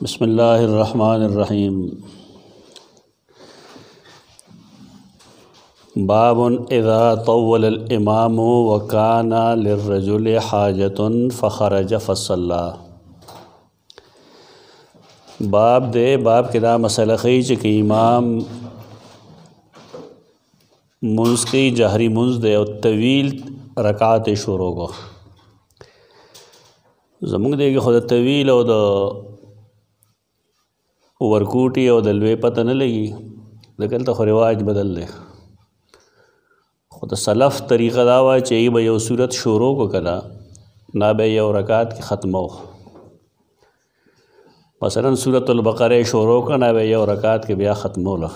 बिस्मिल्लाहिर्रहमानिर्रहीम। बाबुन इज़ा तव्वलल इमामु व काना लिर्रजुलि हाजतुन फ़ख़रज फ़सल्ला। बाब के दा मसला ख़ी कि इमाम मुंज़ की जहरी मुंज़ दे और तवील रकात शुरू को ज़मुंग दे कि खुद तवील और वरकूटी और दलवे पता न लगी लेकिन तो रिवाज बदल दे खुद सलफ़ तरीक़ा दावा चाहिए भाई वो सूरत शुरू को करा ना बे यो रकात की ख़त्म हो। मसलन सूरतुल बक़रा शुरू का ना बे यो रकात के ब्या ख़त्म होला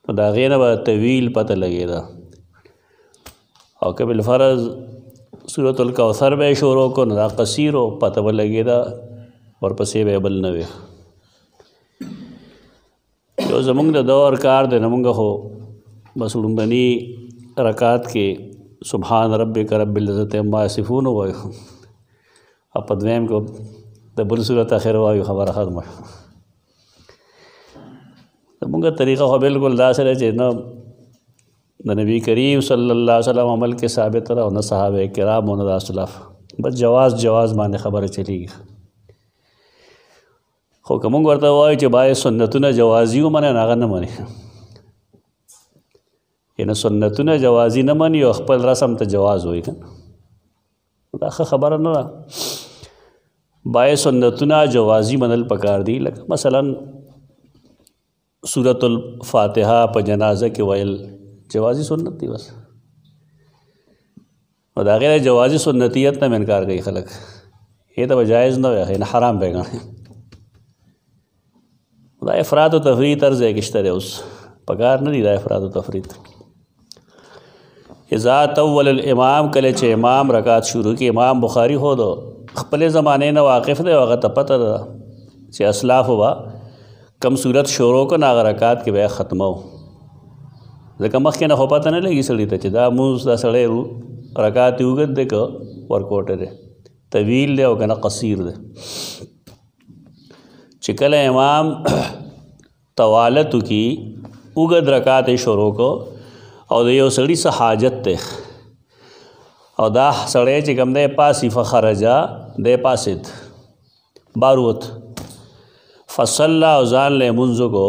तो दाग़े न बा तवील पता लगेगा। और कबिल फ़र्ज़ सूरतुल कौसर बे शुरू को ना कसीर हो पता ब लगेगा और पसे बे बल नवे जो ज़मुंग द दौर कार दे नमुंग हो बस उड़ुम्बनी रकात के सुबहान रब्बिक रब्बिल इज़्ज़ति अम्मा यसिफ़ून हो अब पदवेम को दबुल सूरत आखिर वायु खबर ख़त्म ज़मुंग तरीक़ा हो बिल्कुल दासर है न नबी करीम सल्लल्लाहु अलैहि वसल्लम अमल के साबित रहा न सहाबे किराम न दासलाफ़ बस जवाज़ माने ख़बर चलेगी खो कमुंग वर्ता वाई कि बाय सुन्नतुन जवाज़ी मने नागा न मने ये न सुन्नतुन जवाज़ी न मनी और खपल रसम तो जवाज़ होई का खबर न बाय सुन्नतुन जवाज़ी मनल पकार दी लग मसलन सूरतुल फ़ातिहा प जनाज़ा के वयल जवाज़ी सुन्नत थी बस और दाग़िर जवाज़ी सुन्नतियत न इनकार कई खलक ये तो जायज़ न है न हराम पैगाने अफ़राद व तफरीत अर्ज़ है किश्तर है उस पकार न दी अफ़राद व तफरीत इज़ा तव्वलल इमाम कले चे इमाम रकात शुरू की इमाम बुखारी हो दो खपले ज़माने न वाक़िफ़ दे वक़्त पता चे असलाफ़ हुआ कम सूरत शुरू को ना रकात के बया ख़त्म हो ज़का मख के न हो पता न लगी सड़ी चे दा मुँह दा सड़े रकात उगत दे को वर्कआउट दे तवील दे और न कसीर दे चिकल इमाम तवालत की उगद रकात शुरू को और यो सड़ी सा हाजत ते और दा सड़े चिकम दे पासी फ़ख़रजा दे पासित बारूत फ़सल्ला उज़ान ले मुंज़ को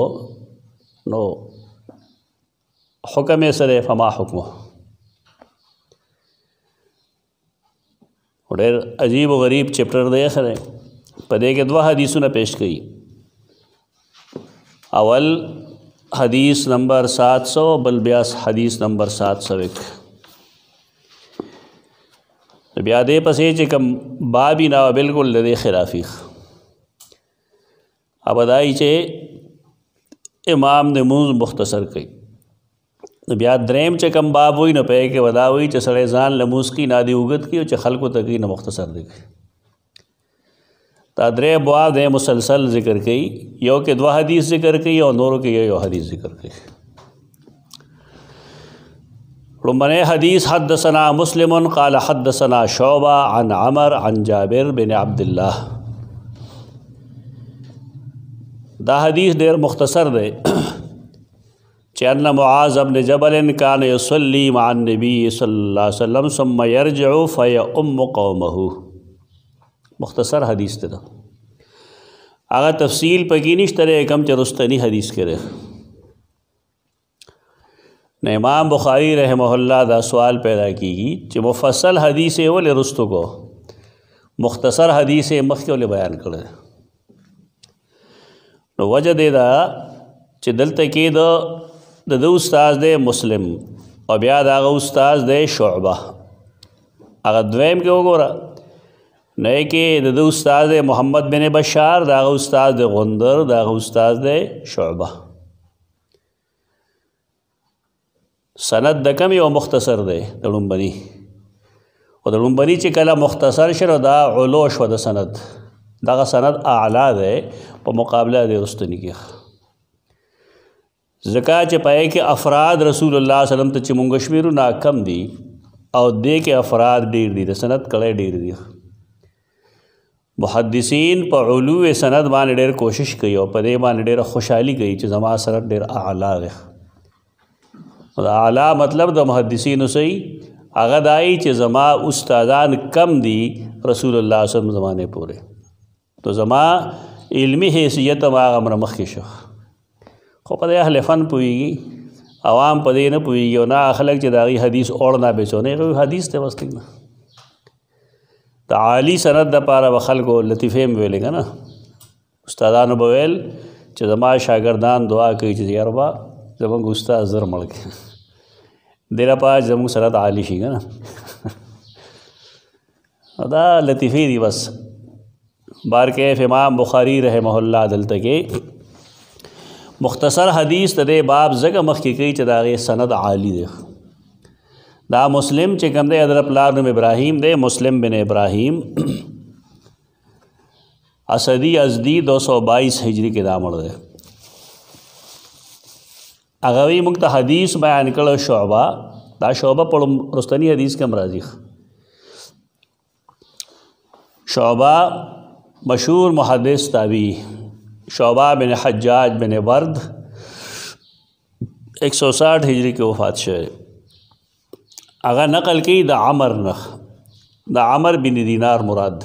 नो हुक्म सरे फमा हुक्म और अजीब व गरीब चैप्टर दे खरे पदे के दवा हदीसों ने पेश की अवल हदीस नंबर 700 बल ब्यास हदीस नंबर 701 ब्यादे पसे चिकम बाबी ना बिल्कुल लदे खिलाफी अब अदाई चे इमाम ने मुंज़ मुख्तसर कई ब्याद द्रेम चे कम बाब हुई न पे के वदा हुई चे सड़े जान लमूस की नादी उगत की चे खल्को तकी न मुख्तसर दिखे तादरे बुआ दे मुसलसल ज़िक्र की यो के दवा हदीस ज़िक्र की और नूरों के यो हदीस ज़िक्र की रुमने हदीस हद्दसना मुस्लिमुन क़ाल हद्दसना शोबा अन अमर अन जाबिर बिन अब्दुल्लाह दा हदीस देर मुख्तसर दे चन्ना मुआज़ इब्न जबल कान युसल्ली मअन नबी सल्लल्लाहु अलैहि वसल्लम सुम्मा यरजिउ फयउम्मु कौमहु मुख्तसर हदीस थे अगर तफसील पकीनिश तरह कम चरुस्तनी हदीस करे न इमाम बुखारी रहमहुल्लाह दा सवाल पैदा की कि मुफस्सल हदीस वो ले रुस्तु को मुख्तसर हदीस मख के ले बयान करे वजह दे दा चे दल तकी दो उस्ताद दे मुस्लिम और ब्याद आगा उस्ताद दे शुअबा अगर द्वैम के होगा नए के दद उस्ताद मोहम्मद बिन बशार दागा उस्ताद गुंदर दागा उस्ताद शुअबा सनद दकम यो मुख्तसर दे दड़ुम्बनी और दड़ुम्बनी चिकला मुख्तसर शर दा उलोश व सनद दागा सनद आला दे व मुकाबला दे रुस्तनी की ज़का च पाए कि अफराद रसूलुल्लाह सल्लम त चिमुंग कश्मीर ना कम दी और दे के अफराद डेर दी सनद कड़े डेर दी मुहद्दिसीन पर उलूए सनद बाने ढेर कोशिश कई और पदे बाने ढेर खुशहाली कई कि जमा सनद ढेर आला है। आला मतलब द मुहद्दिसीन सही अगदाई च जमा उस्तादान कम दी रसूलुल्लाह सल्लल्लाहु अलैहि वसल्लम ज़माने पूरे तो जमा इल्मी हैसियत मागा मन मखिशो खो पदे अहले फ़न पुईगी आवाम पदे न पुईगी और ना अखलक जदागी हदीस और ना बेचो नहीं हदीस ते वस्तिक ना ताली सनद द पारा बखल को लतीफ़े में वेलेगा ना उस्तादान बवेल च जमा शागिर्दान दुआ कई चीज़ यारबा जब उस्ताद ज़र मड़ के देरा पास जब सनद आली शीगा ना अदा लतीफ़ी दी बस बार के इमाम बुखारी रहमहुल्लाह दल तके मुख्तसर हदीस तदे बाब जगह मख की कई चदागे सनद आली दे दा मुस्लिम चिकम दे अदर प्लान इब्राहीम दे मुस्लिम बिन इब्राहीम असदी अजदी 222 हिजरी के दामड़ दे अगवी मुक्त हदीस बयान कल शोबा दा शोबा पढ़ रुस्तनी हदीस के मराजी शोबा मशहूर मुहद्दिस ताबी शोबा बिन हज्जाज बिन वर्द 160 हिजरी के वफ़ात शे अगर नकल की द आमर बिन दीनार मुराद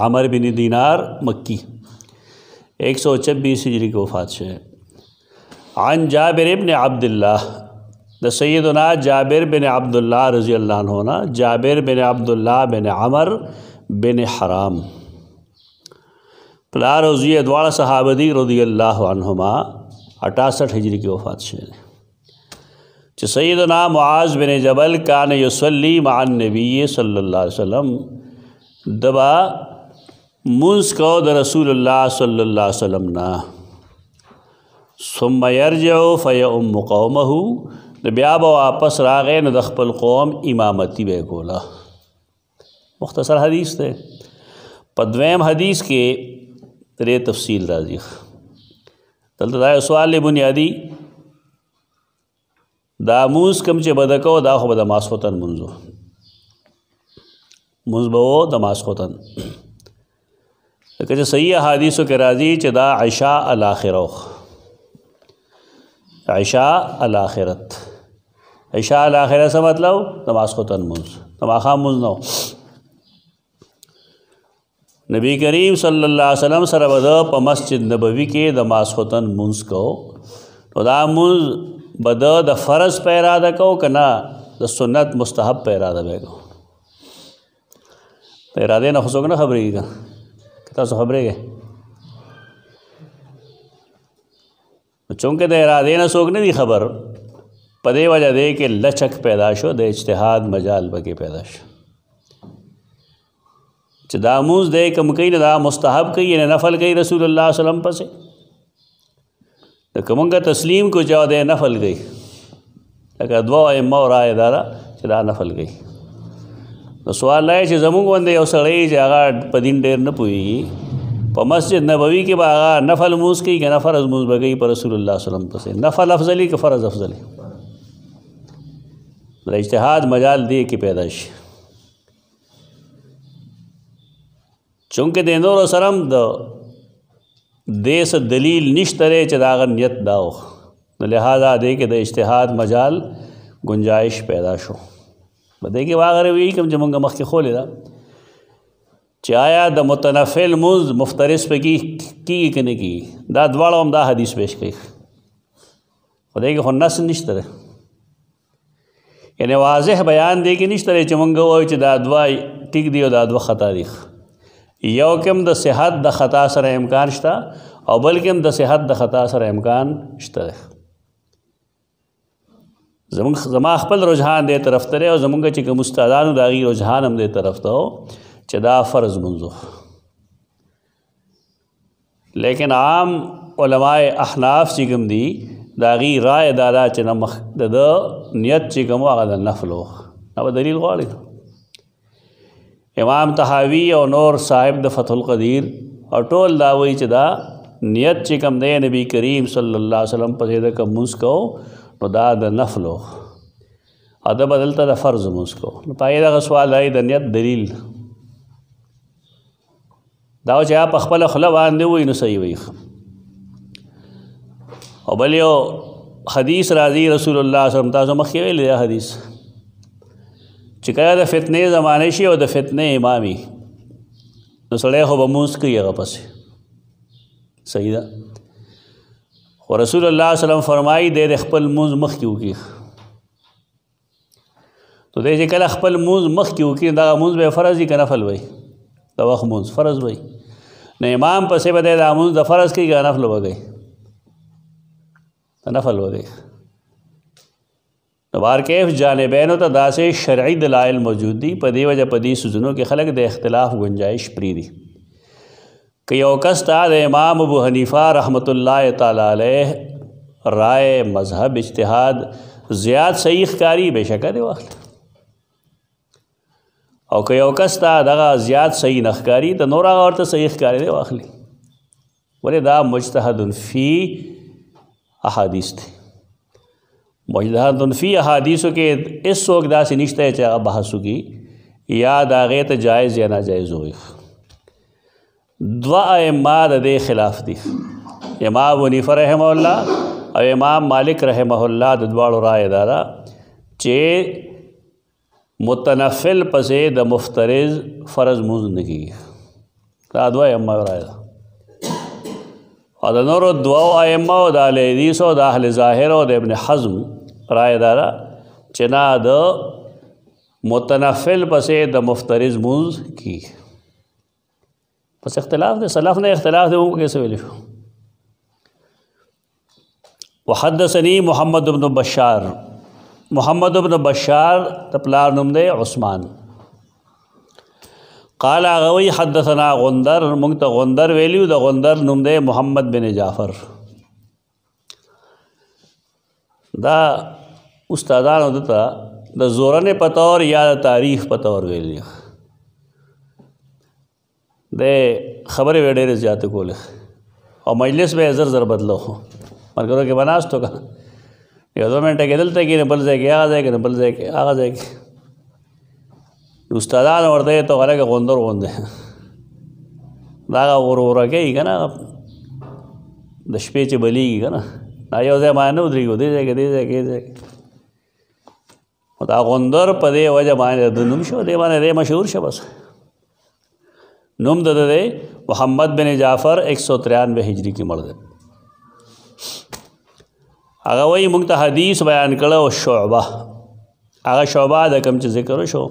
आमर बिन दीनार मक्की 126 हिजरी के वफ़ात शे आन जाबिर इब्न अब्दुल्लाह द सैयदना जाबिर बिन अब्दुल्लाह रज़ी अल्लाह अन्हु ना जाबिर बिन अब्दुल्लाह बिन अमर बिन हराम प्ला रोज़ी द्वारा सहाबदी रज़ी अल्लाह अन्हुमा 68 हिजरी की वफ़ात शे सैयदना मुआज़ बिन जबल कान युसल्ली मअन नबी सल्लल्लाहु अलैहि वसल्लम दबा मुंस को द रसूलुल्लाह सल्लल्लाहु अलैहि वसल्लम ना सुम्मा यरजउ फयउम्मु कौमहु ब्या वापस रागे न दखपल कौम इमामती बेगोला मुख्तसर हदीस थे पद्वैम हदीस के तेरे तफसील राजी तलतदाय सवाल बुनियादी दामूस कम चे बदको दाखो बदमासोतन मुंजो मुंजबो दमासोतन कचे सही हदीसों के राजी चदा आयशा अल आखिरो आयशा अल आखिरत आयशा अल आखिरत से मतलब दमासोतन मुंज दमाखा मुंज न नबी करीम सल्लल्लाहु अलैहि वसल्लम सरबद प मस्जिद नबवी के दमासोतन मुंज को तो दा मुंज बद द फ़र्ज़ पे इरादा को कना द सुन्नत मुस्तहब पे इरादा बेगो तो इरादे न खुशोग न खबरी का कितना सो खबरे गए चूँकि द इरादे न सोग नहीं दी खबर पदे वजह दे के लचक पैदाशो दे इज्तिहाद मजाल बके पैदाश दामूज दे कम कई न दा मुस्तहब कई न नफल कई रसूलुल्लाह सल्लल्लाहु अलैहि वसल्लम पसे तो कमंगा तस्लीम को चाह दे नफल गई अगर दुआ इम्मा और आए दारा चला नफल गई तो सवाल है कि जमुंग बंदे और सड़े जगह पदीन डेर न पुई प मस्जिद नबवी के बागा नफल मूस की कि फ़र्ज़ मूस बगई पर रसूलुल्लाह सल्लल्लाहु अलैहि वसल्लम पसे नफल अफजली के फ़र्ज़ अफजली इज्तिहाद मजाल दे की पैदाइश चूँकि देनोर सरम द देस दलील निश्तरे चदागर नियत दाओ लिहाजा दे के द इज्तिहाद मजाल गुंजाइश पैदा शो बदे के वागर वही कम जमंगा मख के खोले दा चाया द मुतनफिल मुज मुफ्तरिस पे की कने की दा द्वाड़ा हम दा हदीस पेश कई बदे के नस निश्तरे यानी वाज़ेह बयान दे के निश्तरे चमंगा वो दा दुआ टिक दियो दा दुआ ख़ता दी यौकम द सेहत द ख़ता सर इम्कान शता और बल्कि द सेहत द ख़ता सर इम्कान शता जमा खपल रुझान दे तरफ तरे और जमुंगा चिक मुस्तादान दागी रुझान हम दे तरफ तो चदा फ़र्ज़ मुंजो लेकिन आम उलमाए अहनाफ चिकम दी दागी राय दादा चना मख द नियत चिकम आगा नफलो अब दलील गौली इमाम तहावी और नूर साहिब द फ़तहुल क़दीर और टोल दावई चदा नियत चिकम दे नबी करीम सल्लल्लाहु अलैहि वसल्लम पसेद का मुस्को तो दा द नफलो अदब बदलता द फ़र्ज़ मुस्को पाएदा का सवाल आई द नियत दलील دا چې په خپل خوله باندې وایي نو صحیح وایي. او بل یو حدیث راځي رسول الله صلی الله علیه وسلم تاسو مخکې ویلی دا حدیث چې کله د فتنې زمانه شي او د فتنې امامي نو سړی خو به مونځ کوي هغه پسې صحیح ده. خو رسول الله صلی الله علیه وسلم فرمایي دی د خپل مونځ مخکې وکړي. نو دی چې کله خپل مونځ مخکې وکړي دغه مونځ به فرض وي که نفل وي؟ د وخت مونځ فرض وي. نو امام پسې به دی دا مونځ د فرض کوي که نفل به کوي؟ د نفل به کوي. نو بهرکیف جانبینو ته داسې شرعي دلایل موجود دي په دې وجه په دې سوزونو کې خلک د اختلاف گنجائش پرېږدي. که یو کس ته د امام ابو حنیفه رحمت الله تعالی علیه رائے مذهب اجتهاد زیات صحیح ښکاري بېشکه دې واخلي، او که یو کس ته دغه زیات صحیح نه ښکاري ته نور هغه ورته صحیح ښکاري دې واخلي. ولې دا مجتهد فی احادیث دی. مجتهد فی احادیثو کې هېڅوک داسې نشته چې هغه بحث وکړي یا د هغې ته جایز یا ناجایز ووایي. دوه ائمه د دې خلاف دي، امام ابو حنیفه رحمه الله او امام مالک رحمه الله د دواړو رایه دا ده چې متنفل پسې د مفترض فرض مونځ نه کېږي. دا دوه ائمه رایه ده. او د نورو دوو ائمه او د اهل حدیثو او د اهل ظاهر او د ابن حزم رایه دا ده چې نه د متنفل پسې د مفترض مونځ کېږي. پس اختلاف دے سلف نے اختلاف دے وہ کیسے ویلے شو. وحدثنی محمد بن بشار، محمد بن بشار تپلار نم دے عثمان، قال آغوی حدثنا غندر منگتا غندر ویلیو دا غندر نم دے محمد بن جعفر. دا استادانو دتا دا زورن پتور یا دا تاریخ پتور ویلیو دے خبریں وی ډېرې زیاتې کولې او مجلس به یې زر زر بدلو ملګرو کې به ناست و که یو 2 منټه کې دلته کښېنې بل ځای کې هغه ځای کې نه بل ځای کې هغه ځای کې استادان ورته یې ته هلکه غوندر غوندې دا هغه غوره کوي که نه د شپې چې بلیږي که نه دا یو ځای باندې نه ودرېږي دې ځای کې دې ځای کې دې ځای کې دا غوندر په دې وجه باندې د نوم شو دې باندې دې مشهور شو. بس نوم د دے محمد بن جعفر 193 ہجری کی مرد. هغه وی موږ ته حدیث بیان کړو شعبہ، هغه شعبہ د کوم چې ذکر شو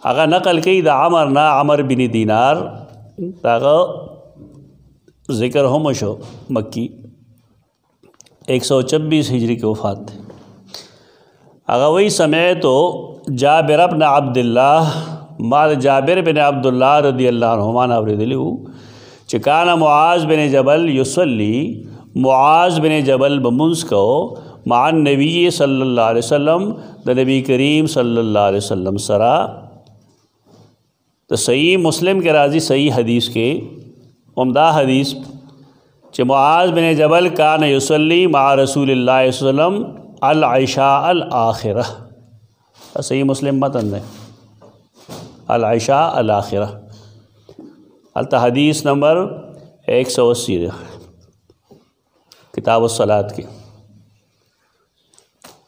هغه نقل کوي د عمر نه عمر بن دینار، هغه ذکر هم شو مکی 126 ہجری کی وفات ہے. هغه وی سمعت جابر بن عبد الله مال جابر بن عبداللہ رضی اللہ عنہما اوریدلی چې کان معاذ بن جبل یصلی، معاذ بن جبل بمنځ کو مع النبی صلی اللہ علیہ وسلم د نبی کریم صلی اللہ علیہ وسلم سرا. تو صحیح مسلم کے راضی صحیح حدیث کے عمدہ حدیث چې معاذ بن جبل کان یصلی مع رسول اللہ صلی اللہ علیہ وسلم العشاء الآخرہ. صحیح مسلم متن ہے العشاء الاخرہ. التا حدیث نمبر 180 کتاب الصلاة کی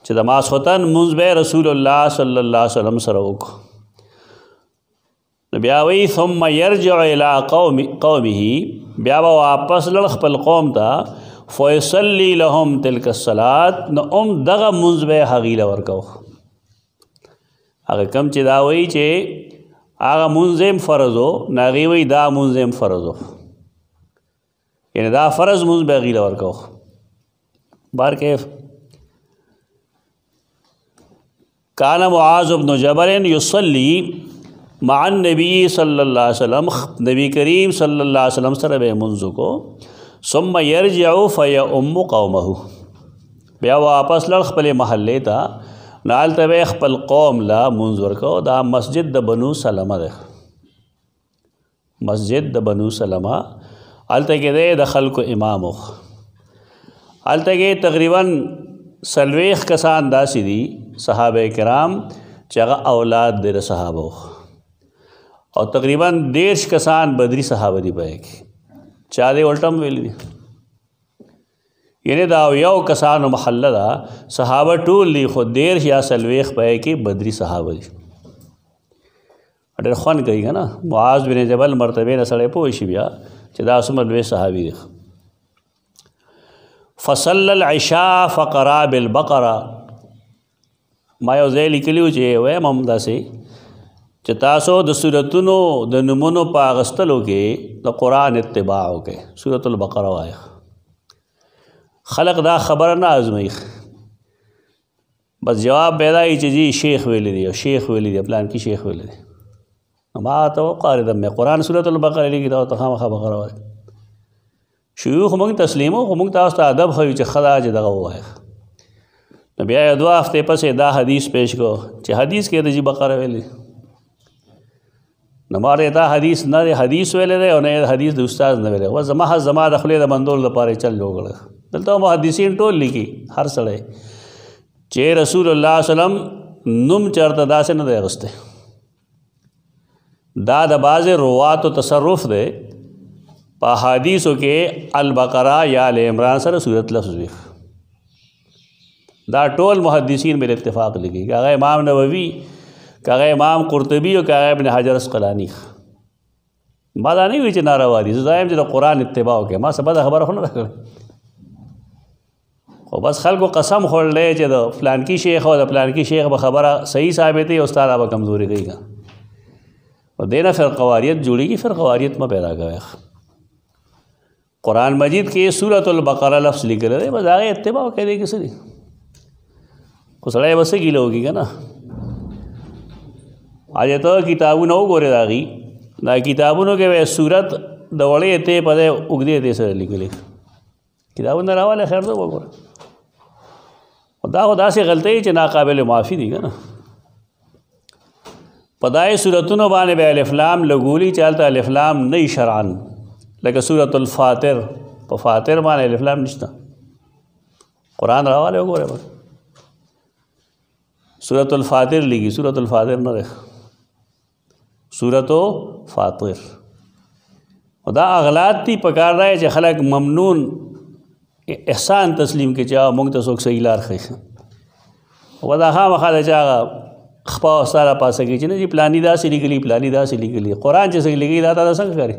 چې د ماسختن منځ به رسول الله صلی الله علیه وسلم سره وکړو. بیا وی ثم يرجع الى قومه، بیا به واپس لړ خپل قوم ته فیصلی لهم تلک الصلاة، نو دغه منځ به هغوی له ورکو. هغه کم چې دا وی چې هغه منځ فرض و نو هغې وی دا منځ فرض و، یعنی دا فرض منځ به هغوی له ورکو. بهرکیف کان معاذ بن جبل یصلی مع النبی صلی اللہ علیہ وسلم، نبی کریم صلی اللہ علیہ وسلم سره به منځ کو. ثم یرجع فیؤم قومه، بیا واپس لړ خپل محلې ته نالته به خپل قوم لا منځ ورکو. دا مسجد د بنو سلمه ده، مسجد د بنو سلمه. هلته کې دی د خلکو امام و. هلته کې تقریبا 40 کسان داسې دي صحابه کرام چې هغه اولاد دی د صحابه و، और तकरीबन 1.5 कसान बदरी सहाबा दी पाए की चा दे उल्टम वेली दी यानी दा यौ कसान महल्ला दा सहाबा टूल ली खो 1.5 या सलवेख पाए की बदरी सहाबा दी अडर ख़न कही ना मुआज़ बिन जबल मरतबे न सड़े पोशी बिया चदा सुमल वे सहाबी देख फसल्ल इशा फ़क़रा बिल बक़रा मायो ज़े लिखलियो चे वे ममदा से चतासो द सूरतुनो द नमुनो पागस्तलो के द कुरान इत्तिबाओ के सूरतुल बक़रा आया खलक दा खबर ना आजमई बस जवाब पैदा ही जी शेख वेली दी शेख वेली दी प्लान की शेख वेली दी मा तो क़ारिदम में कुरान सूरतुल बक़रा लिखी था तो खामा बक़रा है शयूख मंग तस्लीमो मंग तास्त अदब है च खदा ज दगा हुआ है तो बिया 2 हफ्ते पस दा हदीस पेश को च हदीस के जी बक़रा वेली नमारे ता हदीस न हदीस वेले रे और न हदीस द उस्ताद न वेले व जमा दखले द मंदोल द पारे चल लोगड़ दलता मुहद्दिसीन टोल लिखी हर सड़े चे रसूलुल्लाह सल्लम नुम चरतदा से न दे गस्ते दाद बाज़ रुवात व तसर्रुफ़ दे पहादीसों के अल-बक़रा या आल इमरान सर सूरत लफ्ज़ दा टोल मुहद्दिसीन में इत्तेफ़ाक़ लिखी काग़ इमाम नववी काग़ इमाम क़ुरतुबी और काग़ इब्न हजर अस्क़लानी बादा नहीं हुई च नारावादी ज़ायम जो कुरान इत्तिबा के माँ सब खबर हो न और बस खल को कसम खोल ले च फ़लान की शेख और फ़लान की शेख बखबर सही साबित है उस्ताद अब कमज़ोरी गई का और देना फ़िरक़वारियत जुड़ेगी फ़िरक़वारियत में पैदा गया कुरान मजीद के सूरतुल बक़रा लफ्ज़ लिख रहे बस आगे इत्तिबा कह दे किसी ने कुसड़ा बस गीला होगी का ना आज तो किताबों न गोरे दागी ना किताबों के वे सूरत दौड़े ते पदे उगदे ते सर लिख लिख किताबों न रावाले खैर दो वो खुदा से गलती ही च नाकाबिल माफ़ी दी ना पदाए सूरतुन बाने बे अलिफ़लाम लगूली चलता अलिफ़लाम नई शरान लेकिन सूरतुल फ़ातिर तो फ़ातिर माने अलिफ़लाम निश्ता कुरान रावाले हो रे बस सूरतुल फ़ातिर लिखी सूरतुल फ़ातिर न देख सूरतो फ़ातिर खुदा अगलात थी पकार रहा है खलक ममनून एहसान तस्लीम के चाह मुंग तसोक सही लार खे वदा खा मखा चाह खपा सारा पा सके जी प्लानी दा से लिखली प्लानी दा से लिखली कुरान जैसे लिखी दाता संग करे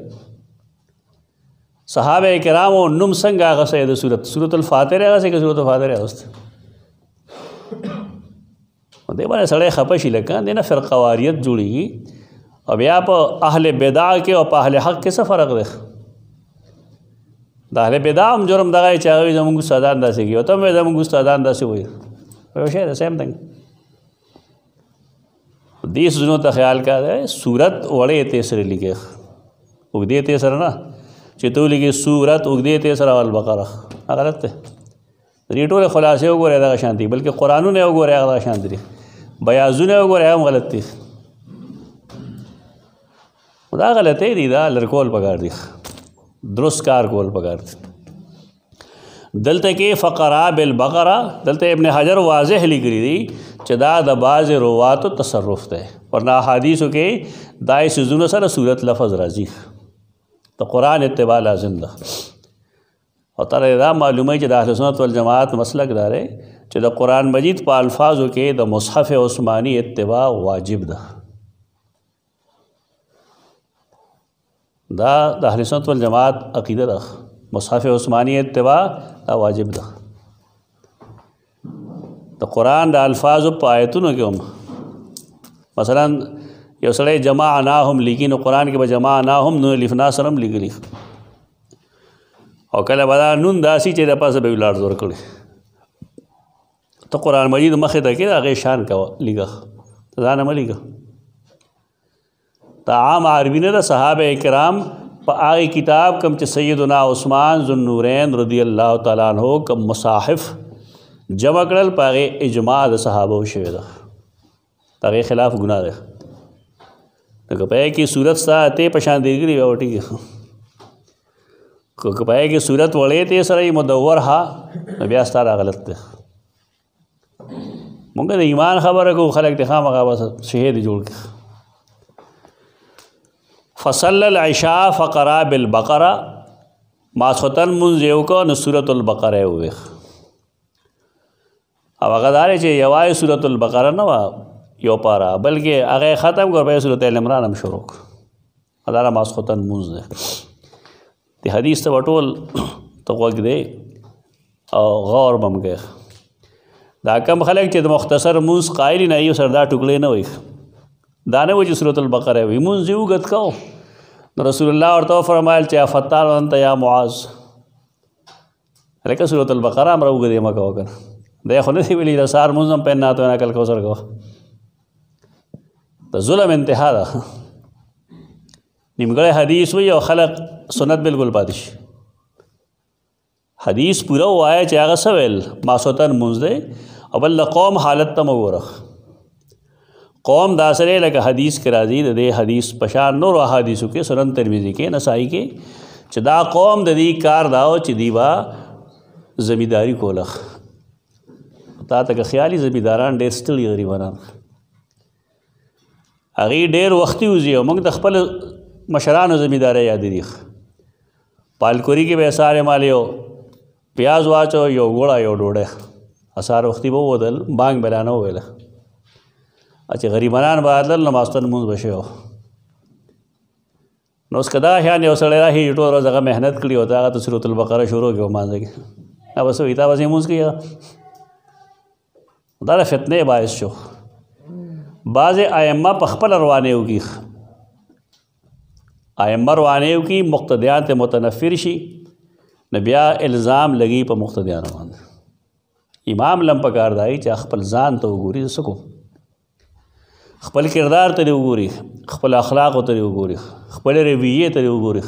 सहाबे किराम और नुम संग आगा से सूरतुल फ़ातिर आगा से सूरतुल फ़ातिर है दोस्त दे बारे सड़े खपश ही लगा देना फ़िरक़वारियत जुड़ेगी अब आप अहले बिदा के और अहले हक़ के से फ़र्क देख अहले बिदा हम जुर्म दगा चाहे जम गुस्सा अंदाज़ की होता मैं जम गुस्सा अंदाज़ हुई वैसे सेम थिंग दीस जुनों तक ख्याल का है सूरत वड़े तेसरे लिखे उगदे तेसर ना चितो लिखे सूरत उगदे तेसरा अल बक़रा गलत है रीटो खुलासे हो रहेगा शांति बल्कि कुरानों ने हो रहेगा शांति बयाजू ने हो रहेगा गलत थी खुदा गलत है दीदा लड़कोल पगार दी दुरुस्त कार कोल पगार दी दलते के फ़क़रा बिल बक़रा दलते इब्न हजर वाज़ेह लिख रही थी चदा दबाज रुवात व तसर्रुफ़ दे वरना हदीसों के दाए सुजुन सर सूरत लफ़ज़ राजी तो कुरान इत्तिबा लाज़िम दा और तारा मालूम है अहले सुन्नत वल जमात मसलक दारे च कुरान मजीद पा अल्फाज़ के द मुसहफ़ उस्मानी इत्तिबा वाजिब दा अहले सुन्नत वल जमात अक़ीदा मुसहफ़ उस्मानी इत्तिबा दा वाजिब दा तो कुरान दा अल्फाज पायतुन के मसलन यो सड़े जमा ना हम लिखी न कुरान के जमा ना हम न लिफना सरम लिख लिख और कल बदा नून दासी चेरे पास बेलार जोर करे तो कुरान मजीद मखे तक आगे शान का लिखा तो जाना में लिखा तो आम आरबी ने सहाबे किराम आगे किताब कम च सैयदना उस्मान ज़ुन्नूरैन रज़ियल्लाहु तआला अन्हु कम मुसाहिफ़ जमा करल पागे इजमा सहाबा शेदा ताके खिलाफ गुनाह दे तो कपाए की सूरत सा ते पशान दीगरी ओटी को कपाए की सूरत वड़े ते सर मुदव्वर हा नबियास तारा गलत थे मुंगे ईमान खबर है को खलक दिखा मगा बस शहीद जोड़ के फसल العشاء فقرا بالبقره ماسختن منځ یو کو نو سورۃ البقره وې او هغه دار چې یوای سورۃ البقره نه یو پارا بلکې هغه ختم کړ په سورۃ ال عمران هم شروع اداره ماسختن منځ ده دی حدیث ته وټول ته وګدې او غور بمګه دا کم خلک چې د مختصر منځ قائل نه یو سردا ټوکلې نه وي دانه و چې سورۃ البقره وي منځ یو غت کو رسول الله ورته فرمایل چې فتار انت یا معاذ لکه سورۃ البقره امر وګدې مکه وکړه دا خو نه دی ویلي د سار منځم پهنا ته نه کل کوثر کو د ظلم انتها ده نیمګړی حدیث وي او خلق سنت بالکل پاتې شي حدیث پورا وایي چې هغه سویل ماسوتن منځ دی او بل قوم حالت ته وګوره قوم دا سره لکه حدیث کې راځي د دې حدیث پشان نور احادیثو کې سنن ترمذی کې نسائی کې چې دا قوم د دې کار داو چې دیوا زمینداری کوله تا ته خیالي زمینداران ډېر ستړي غریبان هغه ډېر وختي وزي او موږ د خپل مشرانو زمینداری یاد دي پالکوري کې به ساره مالیو پیاز واچو یو ګوړه یو ډوډه اثر وختي به ودل بانګ بلانو ویل چې غریبانان بدل نو ماستن مونږ بشو نو اسکدا هيان یو سړی راهي ټول ورځ هغه مهنت کړی او دا ته سورۃ البقره شروع کړو مانځه کې اوس ویتا وځي مونږ کې دا فتنه باعث شو بعض ائمه په خپل روانه وږي ائمه روانه وږي مقتدیان ته متنفر شي نبیا الزام لګي په مقتدیان باندې امام لم پکار دی چې خپل ځان ته وګوري سکو خپل کردار ته وګوري خپل اخلاق ته وګوري خپل رویه ته وګوري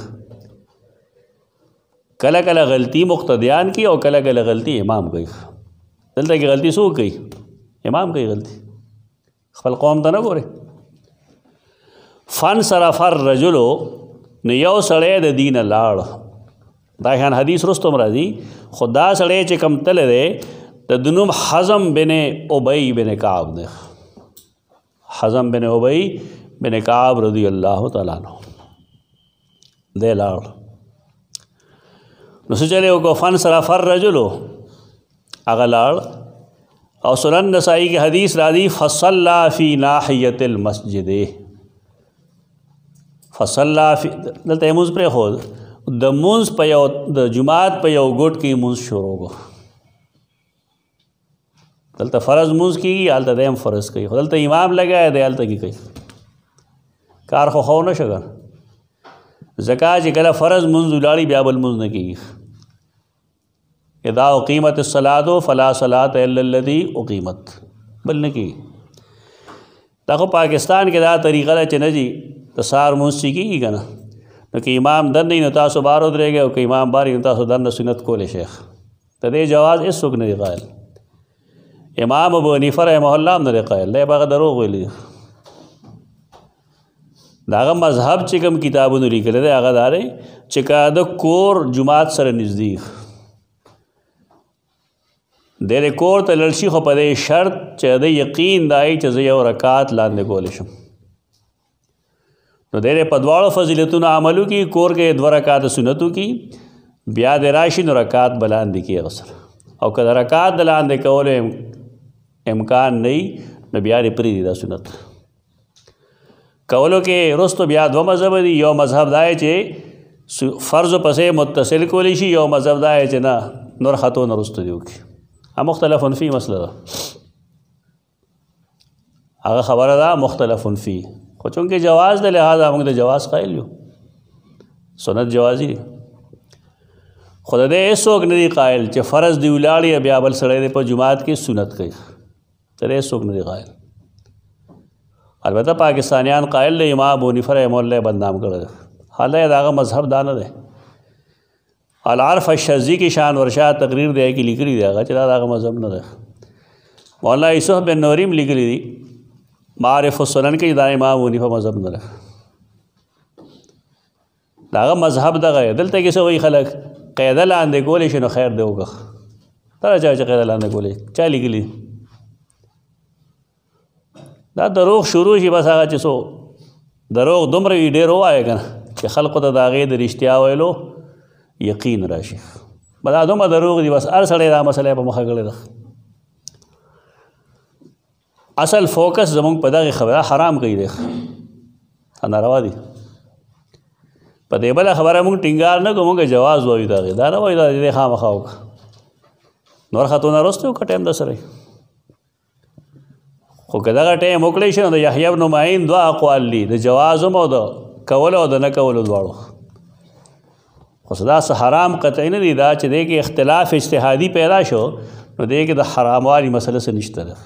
کله کله غلطی مقتدیان کی او کله کله غلطی امام کوي دلته کې غلطی سو کوي امام کوي غلطی خپل قوم ته نه ګوري فن صرف الرجل نو یو سړی د دین لاړ دا هان حدیث رستم راځي خدا سړی چې کم تل دی د دنوم حزم بن ابی بن کعب دی حزم بن ابی بن کعب رضی اللہ تعالیٰ عنہ دے لاړ نو سچلے کو فن صرف الرجل هغه لاړ او سنن نسائی کی حدیث راځي فصلى في ناحیة المسجد فصلى في دلته موږ پر خو د مونږ په یو د جمعات په یو ګوټ کې مونږ شروع کو دلته فرض مونږ کیږي حالت دیم فرض کوي دلته امام لګای دی حالت کې کوي کار خو نه شګه زکات چې کله فرض مونږ ولاړی بیا بل مونږ نه کیږي اذا اقیمت الصلاۃ فلا صلاۃ الا الذی اقیمت بل نه کیږي دا خو پاکستان کې دا طریقه ده چې نه جی تسار مونږ کیږي کنه نو که امام دن نه نو تاسو بار ودرېږئ او که امام بار نو تاسو دن سنت کولی شیخ ته دې جواز هېڅوک نه دی قایل امام ابو حنیفه رحمه الله هم نه دی قایل دی به هغه دروغ ویلي د هغه مذهب چې کوم کتابونو لیکلی دی هغه دا دی چې که د کور جومات سره نږدې د کور ته لاړ شي خو په دې شرط چې د یقین دی چې زه یو رکعت لاندې کولی شم نو دې په دواړو فضیلتونو عملو کې کور کې 2 رکعات سنتو کې بیا د راشي نو رکعات بلاندې کې غسل او کله رکعات بلاندې کول امکان نه نو بیا لري پری دا سنت کولو کې رستو بیا 2 مذهب دي یو مذهب دای چې فرض پسې متصل کولی شي یو مذهب دای چې نه نور خطو نه رستو دیو کې مختلف فی مسله هغه خبره ده مختلف فی خو چونکه جواز د لحاظ موږ د جواز قائل یو سنت جوازی خدای دې هیڅوک نه دی قائل چې فرض دی ولاړی بیا بل سړی په جماعت کې سنت کوي ترې هیڅوک نه دی قائل البته پاکستانیان قائل له امام ابو حنیفه رحمه الله بدنام کړل حالانکه داغه مذهب دا نه دی العرف الشاذی کی شان ورشاد تقریر دی کې لیکلي دی هغه چې داغه مذهب نه دی مولانا یوسف بن نوریم لیکلي دی معرف السنن کې دا امام ابو حنیفه مذهب نه دی داغه مذهب دغه دلته کې څه وایي خلک قاعده لاندې کولې شنو خیر دی وګه تر چا چې قاعده لاندې کولې چا لیکلي دا دروغ شروع شي بس هغه چې سو دروغ دومره وي ډېر ووایه که نه چې خلقو ته د هغې د رښتیا ویلو یقین راشي. دا دومره دروغ دي بس هر سړی دا مسله په مخه کړې ده. اصل فوکس زمونږ په دغې خبره حرام کوي دی ناروا دي. په دې بله خبره مونږ ټینګار نه کوو، مونږ جواز وایو د هغې، دا نه وایو دا دې خامخا وکړه. نور خطونه وروسته وکړه ټایم در سره. خو که دغه ټایم وکړی شي نو د یحیی بن معین دوه اقوال دي، د جواز هم او د کولو او د نه کولو دواړو. خو دا څه حرام قطعي نه دي، دا چې دې کې اختلاف اجتهادي پیدا شو نو دې کې د حراموالي مسله څه نشته ده.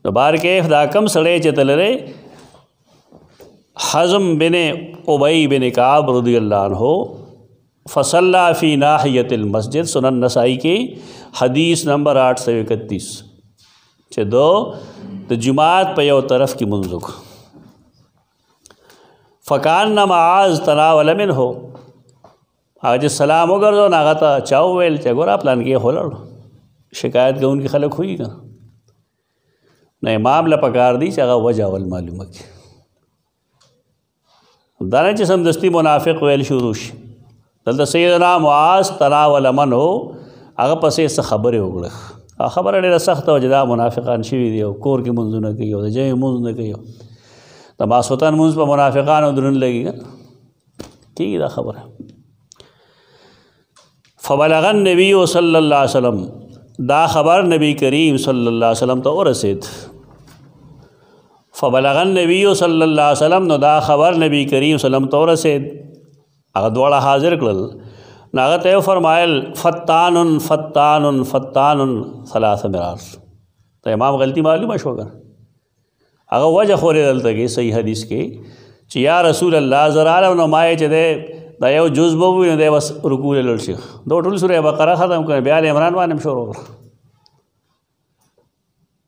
نو بارکیف دا کم سړی چې تللی حزم بن ابی بن کعب رضی اللہ عنہ فصلی فی ناحیت المسجد، سنن نسائی کی حدیث نمبر 831 چې دو د جماعت په یو طرف کې منځ وکړو. فکان معاذ تناول منه، هغه چې سلام وګرځو نو هغه ته چا وویل چې ګوره پلان کې خو لاړو. شکایت کوونکي خلک وي که نه امام له پکار دی چې هغه وجه اول معلومه کړي. دا نه چې سمدستي منافق ویل شروع شي. دلته سیدنا معاذ تناول منه هغه پسې څه خبرې وکړه. خبره ډېره سخته وه چې دا منافقان شوي دي او کور کې مونځونه کوي او د جمعې مونځ نه کوي. د ماسخوتن مونځ په منافقانو دروند لګي کېږي دا خبره. فبلغ النبي صلی الله علیه وسلم، دا خبر نبی کریم صلی الله علیه وسلم ته ورسید. فبلغ النبی صلی الله علیه وسلم، نو دا خبر نبی کریم صلی الله علیه وسلم ته ورسید. هغه دواړه حاضر کړل. نو هغه ته یې فرمایل فتان فتان فتان 3 مرار. ته امام غلطي معلومه شوه که هغه وجه خورې دلته کې صحیح حدیث کې چې یا رسول الله زه رالم نو ما یې چې دی دا یو جز به ووي نو دی بس رکوع له لړ شي، دا ټول سوره بقره ختم کړه بیا ال عمران باندې هم شروع کړه.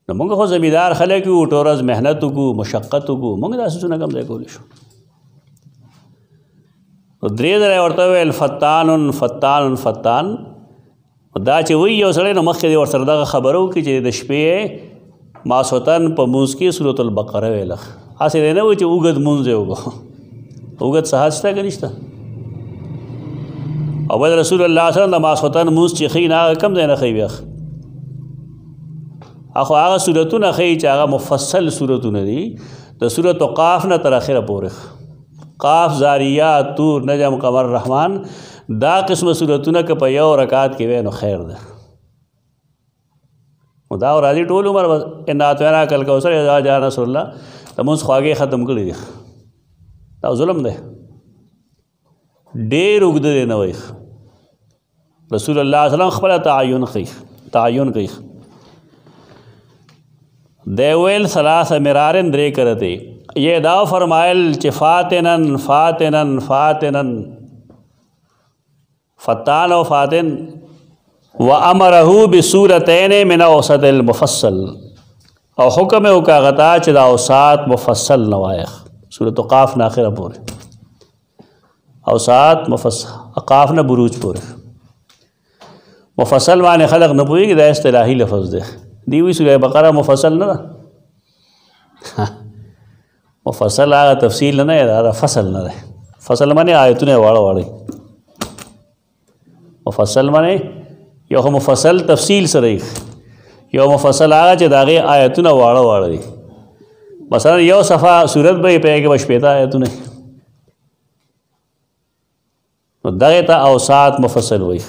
نو موږ خو زمیندار خلک یو، ټول ورځ محنت وکړو مشقت وکړو، موږ داسې څونه کم ځای کولی شو. نو 3 ځله یې ورته وویل فتان فتان فتان. دا چې وایي یو سړی نو مخکې دې ورسره دغه خبره وکړي چې د شپې ماسخوتن په مونځ کې سورة البقره ویله. هسې دی نه وایي چې اوږد مونځ یې وکړو، اوږد سهار شته که نشته. او بل رسول الله صلی الله علیه وسلم د ماسخوتن مونځ چې ښیي نه هغه کم ځای نه ښیي بیا خو هغه صورتونه ښیي چې هغه مفصل صورتونه دي د سورة قاف نه تر اخره پورې. قاف، زاریات، طور، نجم، قمر، رحمان، دا قسم صورتونه که په یو رکعت کې وی نو خیر ده. دا راځي ټول عمر انا اعطیناک الکوثر اذا جاء نصر الله د مونځ خواږې ختم کړي دي. دا ظلم دی، ډېر اوږده دی نه وایي. رسول الله صلی الله علیه وسلم خپله تعین کوي. دی ویل 3 مرارن 3 کرتے. یہ دا فرمائل چې فاتنن فاتنن فاتنن فتان و فاتن وامره بسورتین من اوسط المفصل، او حکم او کا غتا چې دا اوسط مفصل نوایخ سورۃ قاف نه اخره پورې، اوسط مفصل قاف نه بروج پورې. مفصل باندې خلق نه پوهېږي، دا اصطلاحي لفظ دی. دی وی سورہ بقره مفصل نه ده، مفصل هغه تفصیل نه دی، دا فصل نه دی. فصل باندې آیتونه واړه واړه، مفصل باندې یو مفصل تفصیل سره یو مفصل هغه چې د هغې آیتونه واړه واړه دي. مثلا یو صفحه صورت به یې په هغې کې به 18 آیتونه، نو دغې ته اوسط مفصل وایي.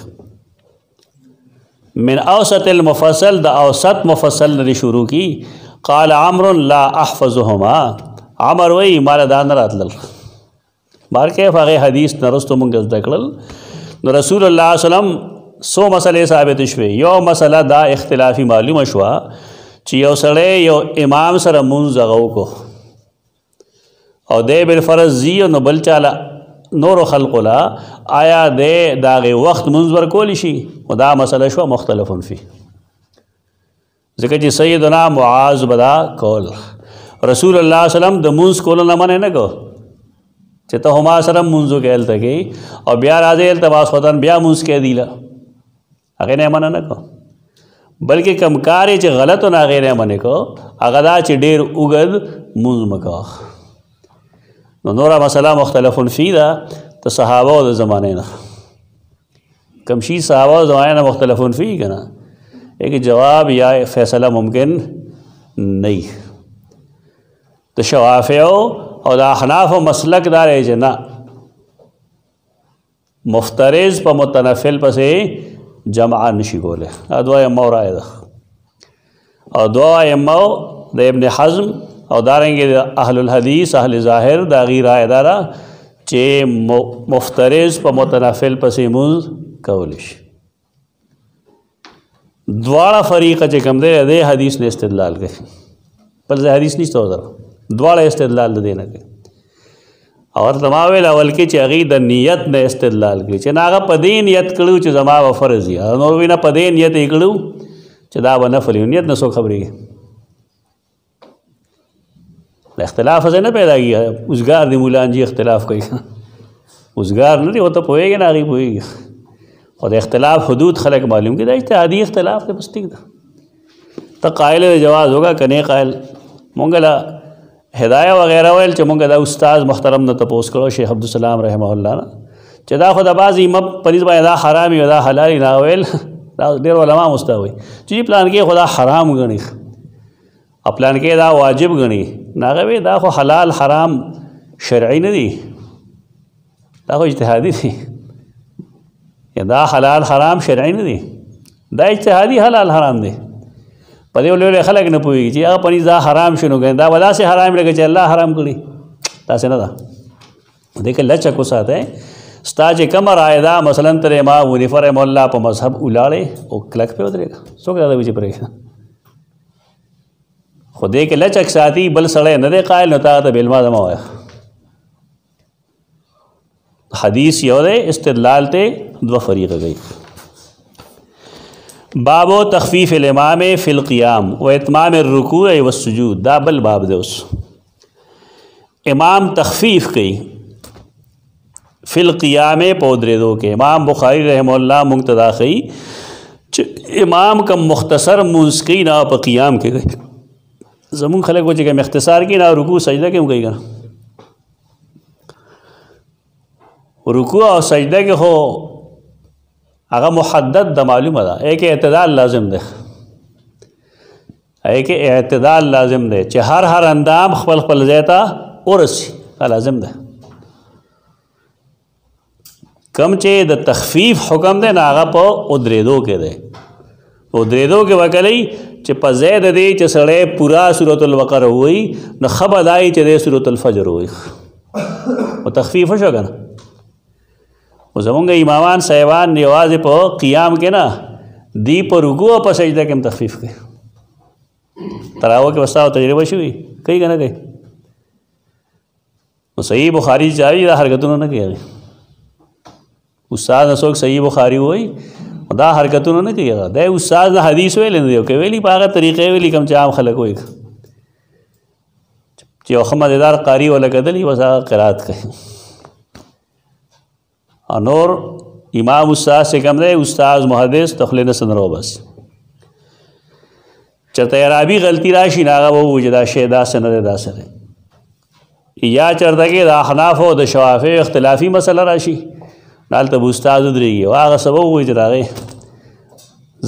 من اوسط المفصل، د اوسط مفصل نه شروع کی. قال عمرو لا احفظهما، عمر وی مال دا نه راتلل. بارکیف هغې حدیث نه رستو مونږ زده کړل. نو رسول الله صلی الله علیه وسلم سو مسئلې ثابت شوې. یو مسله دا اختلافي معلومه شوه چې یو سړی یو امام سره مونځ هغه وکړو او دی بالفرض ځي نو بل چاله نورو خلقو لا آیا دی د هغې وخت مونځ ورکولی شي؟ خو دا مسله شوه مختلف فی، ځکه چې سیدنا معاذ به دا کول. رسول الله صلی الله علیه وسلم د مونځ کولو نه منع نه کو چې ته هما سره مونځ وکړې هلته کې او بیا راځې هلته ماسخوتن بیا مونځ کې دیله، هغې نه یې منع نه کو. بلکې کم کار یې چې غلط او ناغیره منې کو هغه دا چې ډېر اوږد مونځ مه کوه. نو نوره مسله مختلف فی ده د صحابه د زمانې نه کم شي صحابه د زمانې نه مختلف فی که نه ایک جواب یا فیصله ممکن نہیں. د شوافعو او د احنافو مسلک دا دی چې نه مفترض په متنفل پسې جمع نشي کولی. دا دوه ائمو رایه ده او دوه ائمو د ابن حزم او دارنګې د اهل الحدیث اهل ظاهر د هغې رایه دا ده چې مفترض په متنفل پسې مونځ کولی شي. دواړه فریقه چې کوم دی د حدیث نه استدلال کوي بل ځای حدیث نشته ورسره دواړه استدلال د دې نه کوي. او ورته ما ویل اول کې چې هغې د نیت نه استدلال کوي چې نه هغه په دې نیت کړو چې زما به فرض وي نور وي نه په دې نیت یې کړو چې دا به نفل وي. نیت نه څوک خبرېږي اختلاف ځای نه پیدا کېږي. اوزګار دی مولان جي اختلاف کوي اوزګار نه دی او ته پوهېږي نه هغې پوهېږي خو د اختلاف حدود خلک معلوم کړي دا اجتهادي اختلاف دی بس ټیک ده. ته قایل د جواز ہوگا که نه قایل. مونږ له هدایه وغیره ویل چې مونږ دا استاد محترم نه تپوس کړو شیخ عبدالسلام رحمه الله نه چې دا خو د بعضې امام په نسبت باندې دا حرام وي دا حلال نه ویل دا ډېر علما مسته وایي چې پلان کې خو دا حرام ګڼي او پلان کې دا واجب ګڼي نه هغه وایي دا خو حلال حرام شرعي نه دي دا خو اجتهادي دي. دا حلال حرام شرعي نه دي دا اجتهادي حلال حرام دی. په دې ولې خلک نه پوهېږي چې هغه په نس دا حرام شنو کوي دا به داسې حرام لکه چې الله حرام کړي داسې نه ده. دې کې لچک وساتئ ستا چې کومه رایه ده مثلا تر امام ونیفه رحمه الله په مذهب ولاړې او کلک پې ودرېږه څوک دا وي چې پرېږده خو دې کې لچک ساتي بل سړی نه دی قایل نو تا ته بېلما ده مه وایه. حدیث یو دی استدلال ته دوه فریقه گئی. بابو تخفیف الامام فی القیام و اتمام الرکوع والسجود دا بل باب دے اس امام تخفیف کی فی القیام پودرے دو کے امام بخاری رحمہ اللہ منقتدا خی امام کم مختصر منس کی نا پا قیام کے گئی زمون خلق کو چکے مختصار کی نا رکوع سجدہ کیوں گئی گا رکوع اور سجدہ کے ہو هغه محدد د معلومه ده ایک اعتدال لازم ده ایک اعتدال لازم ده چې هر اندام خپل خپل ځای ته ورسي لازم ده. کم چې د تخفیف حکم ده نه هغه په ودرېدو کې ده ودرېدو کې وکړئ چې په ځای د دې چې سړی پورا سورة البقره ووایي نو ښه به دا وي چې دی سورة الفجر ووایي او تخفیف وشو که نه. و زمونږ امامان صاحبان یوازې په قیام کې نه دی په رکوع او په سجده کې هم تخفیف کوي. تراویح کې به ستا تجربه شوي کوي که نه کوي نو صحیح بخاري چاوي دا حرکتونه نه کوي استاد نه څوک صحیح بخاري وایي دا حرکتونه نه کوي هغه دی استاد نه حدیث ویلی نه دی او که ویلي په هغه طریقې ویلي کوم چې عام خلک وایي چې یو ښه مزېدار قاري وله کتلي بس هغه قرات کوي. نور امام استاد سے کم دے استاد محدث تخلی نسن رو بس چرته عربی غلطی راشي ناغه وو جدا شی دا سن نه دا سره یا چرته کې د احناف او د شوافی اختلافي مسله راشي نالته استاد درېږي واغه سبب وې جراغه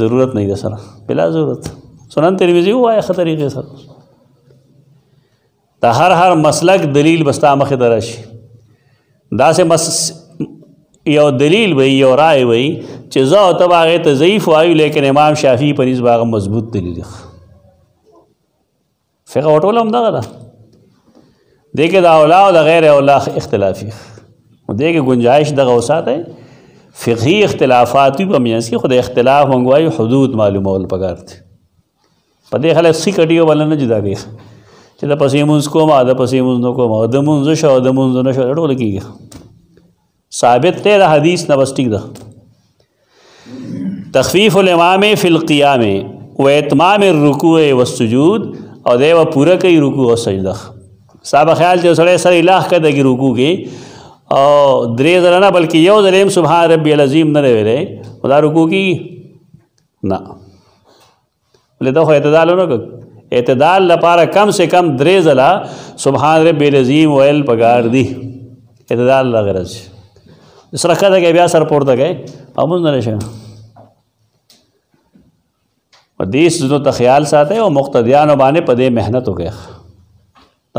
ضرورت نه ده سره بلا ضرورت سنن ترمذی وایي خطرې سره د هر مسلک دلیل بستا مخه درشي دا سه یو دلیل وی یو رائے وی چې زه او ته هغې ته ضعیف وایو لیکن امام شافعي په نسبت هغه مضبوط دلیل دی. فقه وټول هم دغه ده دې کې د اولا او د غیر اولا اختلافي دې کې گنجائش دغه وساتئ فقهي اختلافات په منځ کې خو د اختلاف موږ وایو حدود معلومول پکار دي. په دې خلک سی کټیو بل نه جدا کوي چې د پسې مونځ کوم د پسې مونځ نه کوم د مونځ شو د مونځ نه شو ټول کېږي ثابت تے دا حدیث نہ بس ٹھیک دا. تخفیف الامام فی القیام و اتمام الرکوع والسجود اور دے و پورا کئی رکوع و سجدہ صاحب خیال جو سڑے سر الہ کده کی رکوع کی اور درې ځله نه بلکې یو ځل هم سبحان ربی العظیم نه دی ویلی خو دا رکوع کی نه لیدا خو اعتدال ونه کو اعتدال لپاره کم سے کم 3 ځله سبحان رب العظیم ویل پکار دی اعتدال لغرض سره کده کې بیا سر پورته گئے امون نه شه حدیث نو ته خیال ساته او مقتدیانو باندې پدې مهنت وکړه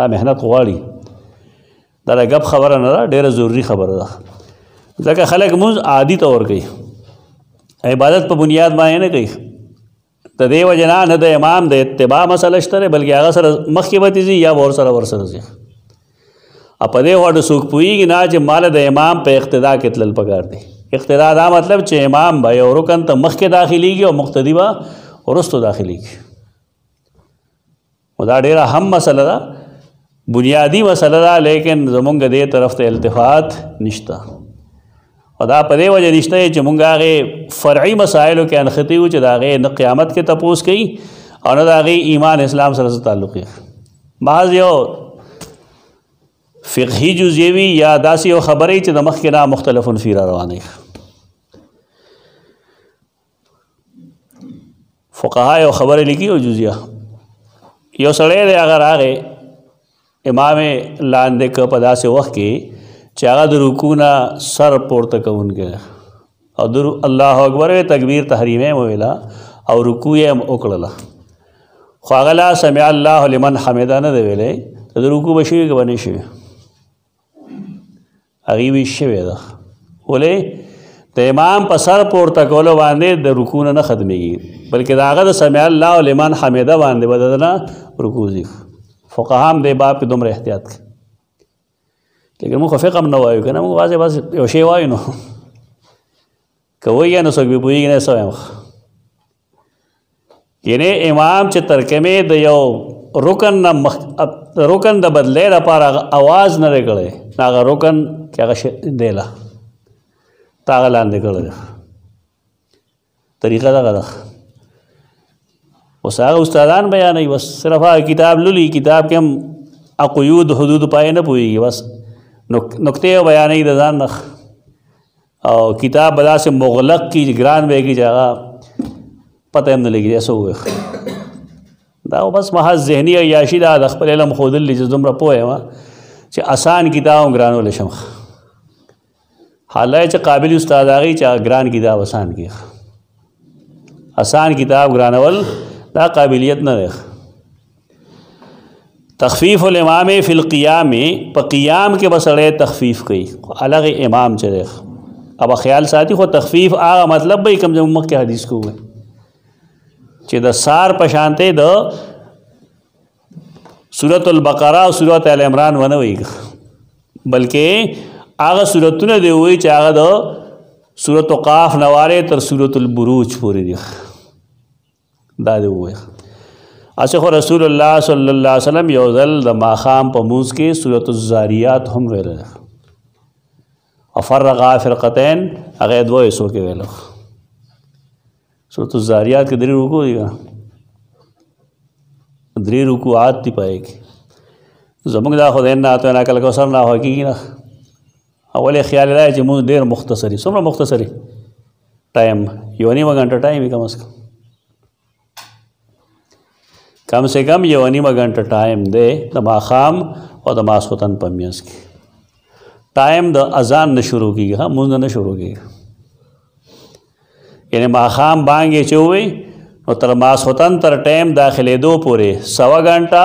دا مهنت غواړي دا غب خبره نه ده ډیره ضروری خبره ده ځکه خلک موږ عادي تور کوي عبادت په بنیاد باندې نه کوي ته دی وجنا نه د امام د اتباع مسله شته بلکې هغه سره مخکې وتی یا ور سره ځي په دې وړ سوق پويږي نه چې مال د امام په اقتدا کې تلل پکار دی اقتدا دا مطلب چې امام به یو رکن ته مخکې داخليږي او مقتدی به ورستو داخليږي دا ډیره اهم مسله ده بنیادی مسله ده لیکن زمونږ دې طرف ته التفات نشته او دا په دې وجه نشته چې مونږ هغه فرعي مسایلو کې انختی و چې دا هغه نه قیامت کې تپوس کوي او نه دا هغه ایمان اسلام سره تعلق یې محض یو فقهي جزئیوي یا داسې یو خبرې چې د مخکې نه مختلفون فی را روانه فقها یو خبرې لیکي او جزئیه یو سړی دی اگر هغه امام لاندې که په داسې وخت کې چې هغه د رکوع نه سر پورته کوونکی او الله اکبر تکبیر تحریمه ویلا او رکوع یې وکړله خو هغه لا سمع الله لمن حمده نه دی ویلی د رکوع به شوي که به نه شوي هغې وي شوې ده ولې د امام په سر پورته کولو باندې د رکوع نه ختمېږي بلکې د هغه د سمع الله لمن حمده باندې به د نه رکوع ځي فقها هم دې باب کې دومره احتیاط کوي لیکن موږ خو فقه هم نه وایو که نه موږ واضح یو شی وایو نو که وایي نو څوک به پوهېږي نه څه وایم یعنې امام چې ترکمې د یو رکن نه رکن د بدلې لپاره اواز نه دی کړی هغه رکن کې هغه دیله تا هغه لاندې کړی طریقه دغه ده اوس هغه استادان بیانوي بس صرف هغه کتاب لولي کتاب کې هم قیود حدود پای نه پوهېږي بس نقطې بیانوي د ځان نه او کتاب به داسې مغلق کی ګران به کي چې هغه پته هم نه لګي څه ووایي دا بس محض ذهني عیاشي ده د خپل علم ښودل چې دومره پوه یم چې اسان کتاب هم ګرانولی شم حالای چې قابل استاد هغې چې ګران کتاب اسان کړي اسان کتاب ګرانول دا قابلیت نه دی تخفیف الامام فی القیام په قیام کې به سړی تخفیف کوي الګ امام چې دی اب خیال ساتي خو تخفیف هغه مطلب به کوم چې مخکې حدیث کو وي چې د سار په شانته د سورۃ البقره او سورۃ ال عمران ونه وي بلکې هغه سورتونه دی وي چې هغه د سورۃ قاف نواره تر سورۃ البروج پورې دي دا دی وي اسه رسول الله صلی الله علیه وسلم یو ځل د ماخام په موز کې سورۃ الزاریات هم ویل او فرغ فرقتين هغه دوه سو کې ویل سورۃ الزاریات کې 3 رکوع دي 3 رکوعات دي پای کې زموږ دا خدای نه اته نه کله کوسر نه هوګي نه اول خیال راځي چې موږ ډېر مختصری څومره مختصری ټایم یو نیمه غنټه ټایم کم سے کم یو نیمه غنټه ټایم دی د ماښام او د ماسخوتن په میانځ کې ټایم د اذان نه شروع کیږي مونږ نه شروع کیږي یعنی ماښام بانګې چې وي نو تر ماسخوتن تر ټایم داخلېدو پورې 1.5 غنټه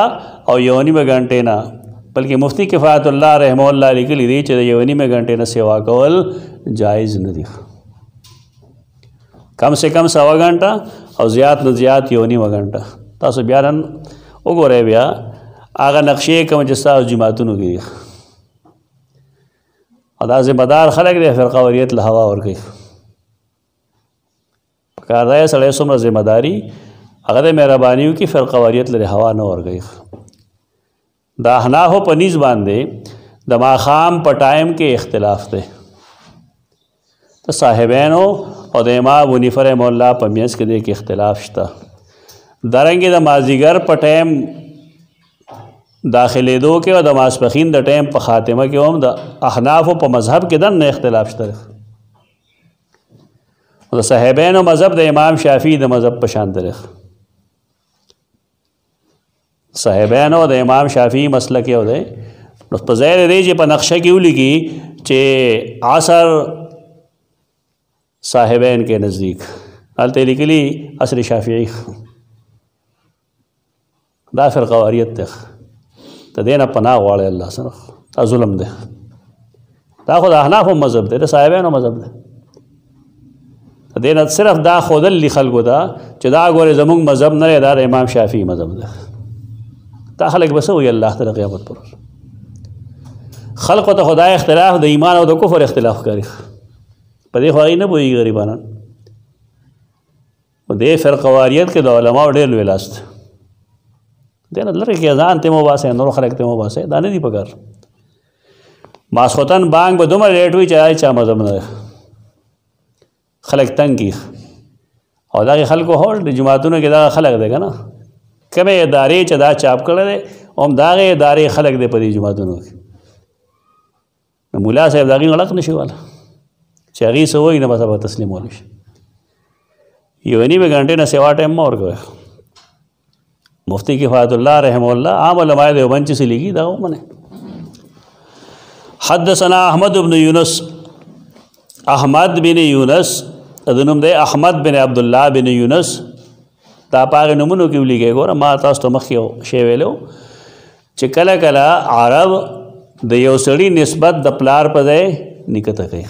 او یو نیمه غنټې نه بلکې مفتی کفایت الله رحمه الله لیکلي دي چې یو نیمه غنټې نه سیوا کول جایز نه دي کم سے کم 1.5 غنټه او زیات نه زیات یو نیمه غنټه تاسو بیا نن وګورئ بیا هغه نقشې کوم چې تاسو جماعتونو کې او دا ذمہدار خلک دی فرقه وریت له هوا ورکوي پکار دی سړی څومره ذمہداري هغه د مهربانیو کې فرقه وریت له هوا نه ورکوي دا احنافو په نیز باندې د ماښام په ټایم کې اختلاف دی د صاحبینو او د امام ابو حنیفه رحمه الله په میانځ کې د اختلاف شته دارنګې د مازدیګر په ټایم داخلېدو کې او د ماسپښین د ټایم په خاتمه کې هم د احنافو په مذهب کې دنه اختلاف شته د صاحبینو مذهب د امام شافعي د مذهب په شان دی صاحبین او د امام شافعي مسلک یو دی نو په ځای دی چې په نقشه کې ولیکي چې عصر صاحبین کې نزدیک هلته لیکلي عصر شافعي دا فرقه واریت دی ته دې نه پناه غواړي الله سره دا ظلم دی دا خو د احنافو مذهب دی د صاحبینو مذهب دی دې نه صرف دا ښودل خلکو ته چې دا ګورې زمونږ مذهب نه دی دا د امام شافعي مذهب دی دا خلک به څه وایي الله ته د قیامت پر ورځ خلقو ته خدای اختلاف د ایمان او د کفر اختلاف کوي په دې خو هغوی نه پوهېږي غریبانان په دې فرقواریت کې د علماو ډېر لوی لاس دی دې نه لرې کې ځان ته مه وباسئ نور خلک ته مه وباسئ دا نه دي پکار ماسخوتن بانګ به دومره لیټ وي چې چا مذهب نه دی خلک تنګ کي او دغې خلکو هو د جوماتونو کې دغه خلک دی که نه کومې ادارې چې دا چاپ کړی دی هم د هغې ادارې خلک دی په دې جوماتونو کې نو ملا صاحب د هغې غړق نه شي واله چې هغې څه وایي نه بس به تسلیمولی شي یوه نیمې ګنټې نه سوا ټایم مه ورکوئ مفتی کفایت الله رحمه الله عام علماء دیوبند چې څه لیکي دغه ومنئ حدثنا احمد بن یونس احمد بن یونس د نوم دی احمد بن عبدالله بن یونس دا په هغې نومونو کې ولیکئ ګوره ما تاسو ته مخکې یو شی ویلی چې کله کله عرب د یو سړي نسبت د پلار په ځای نیکه ته کوي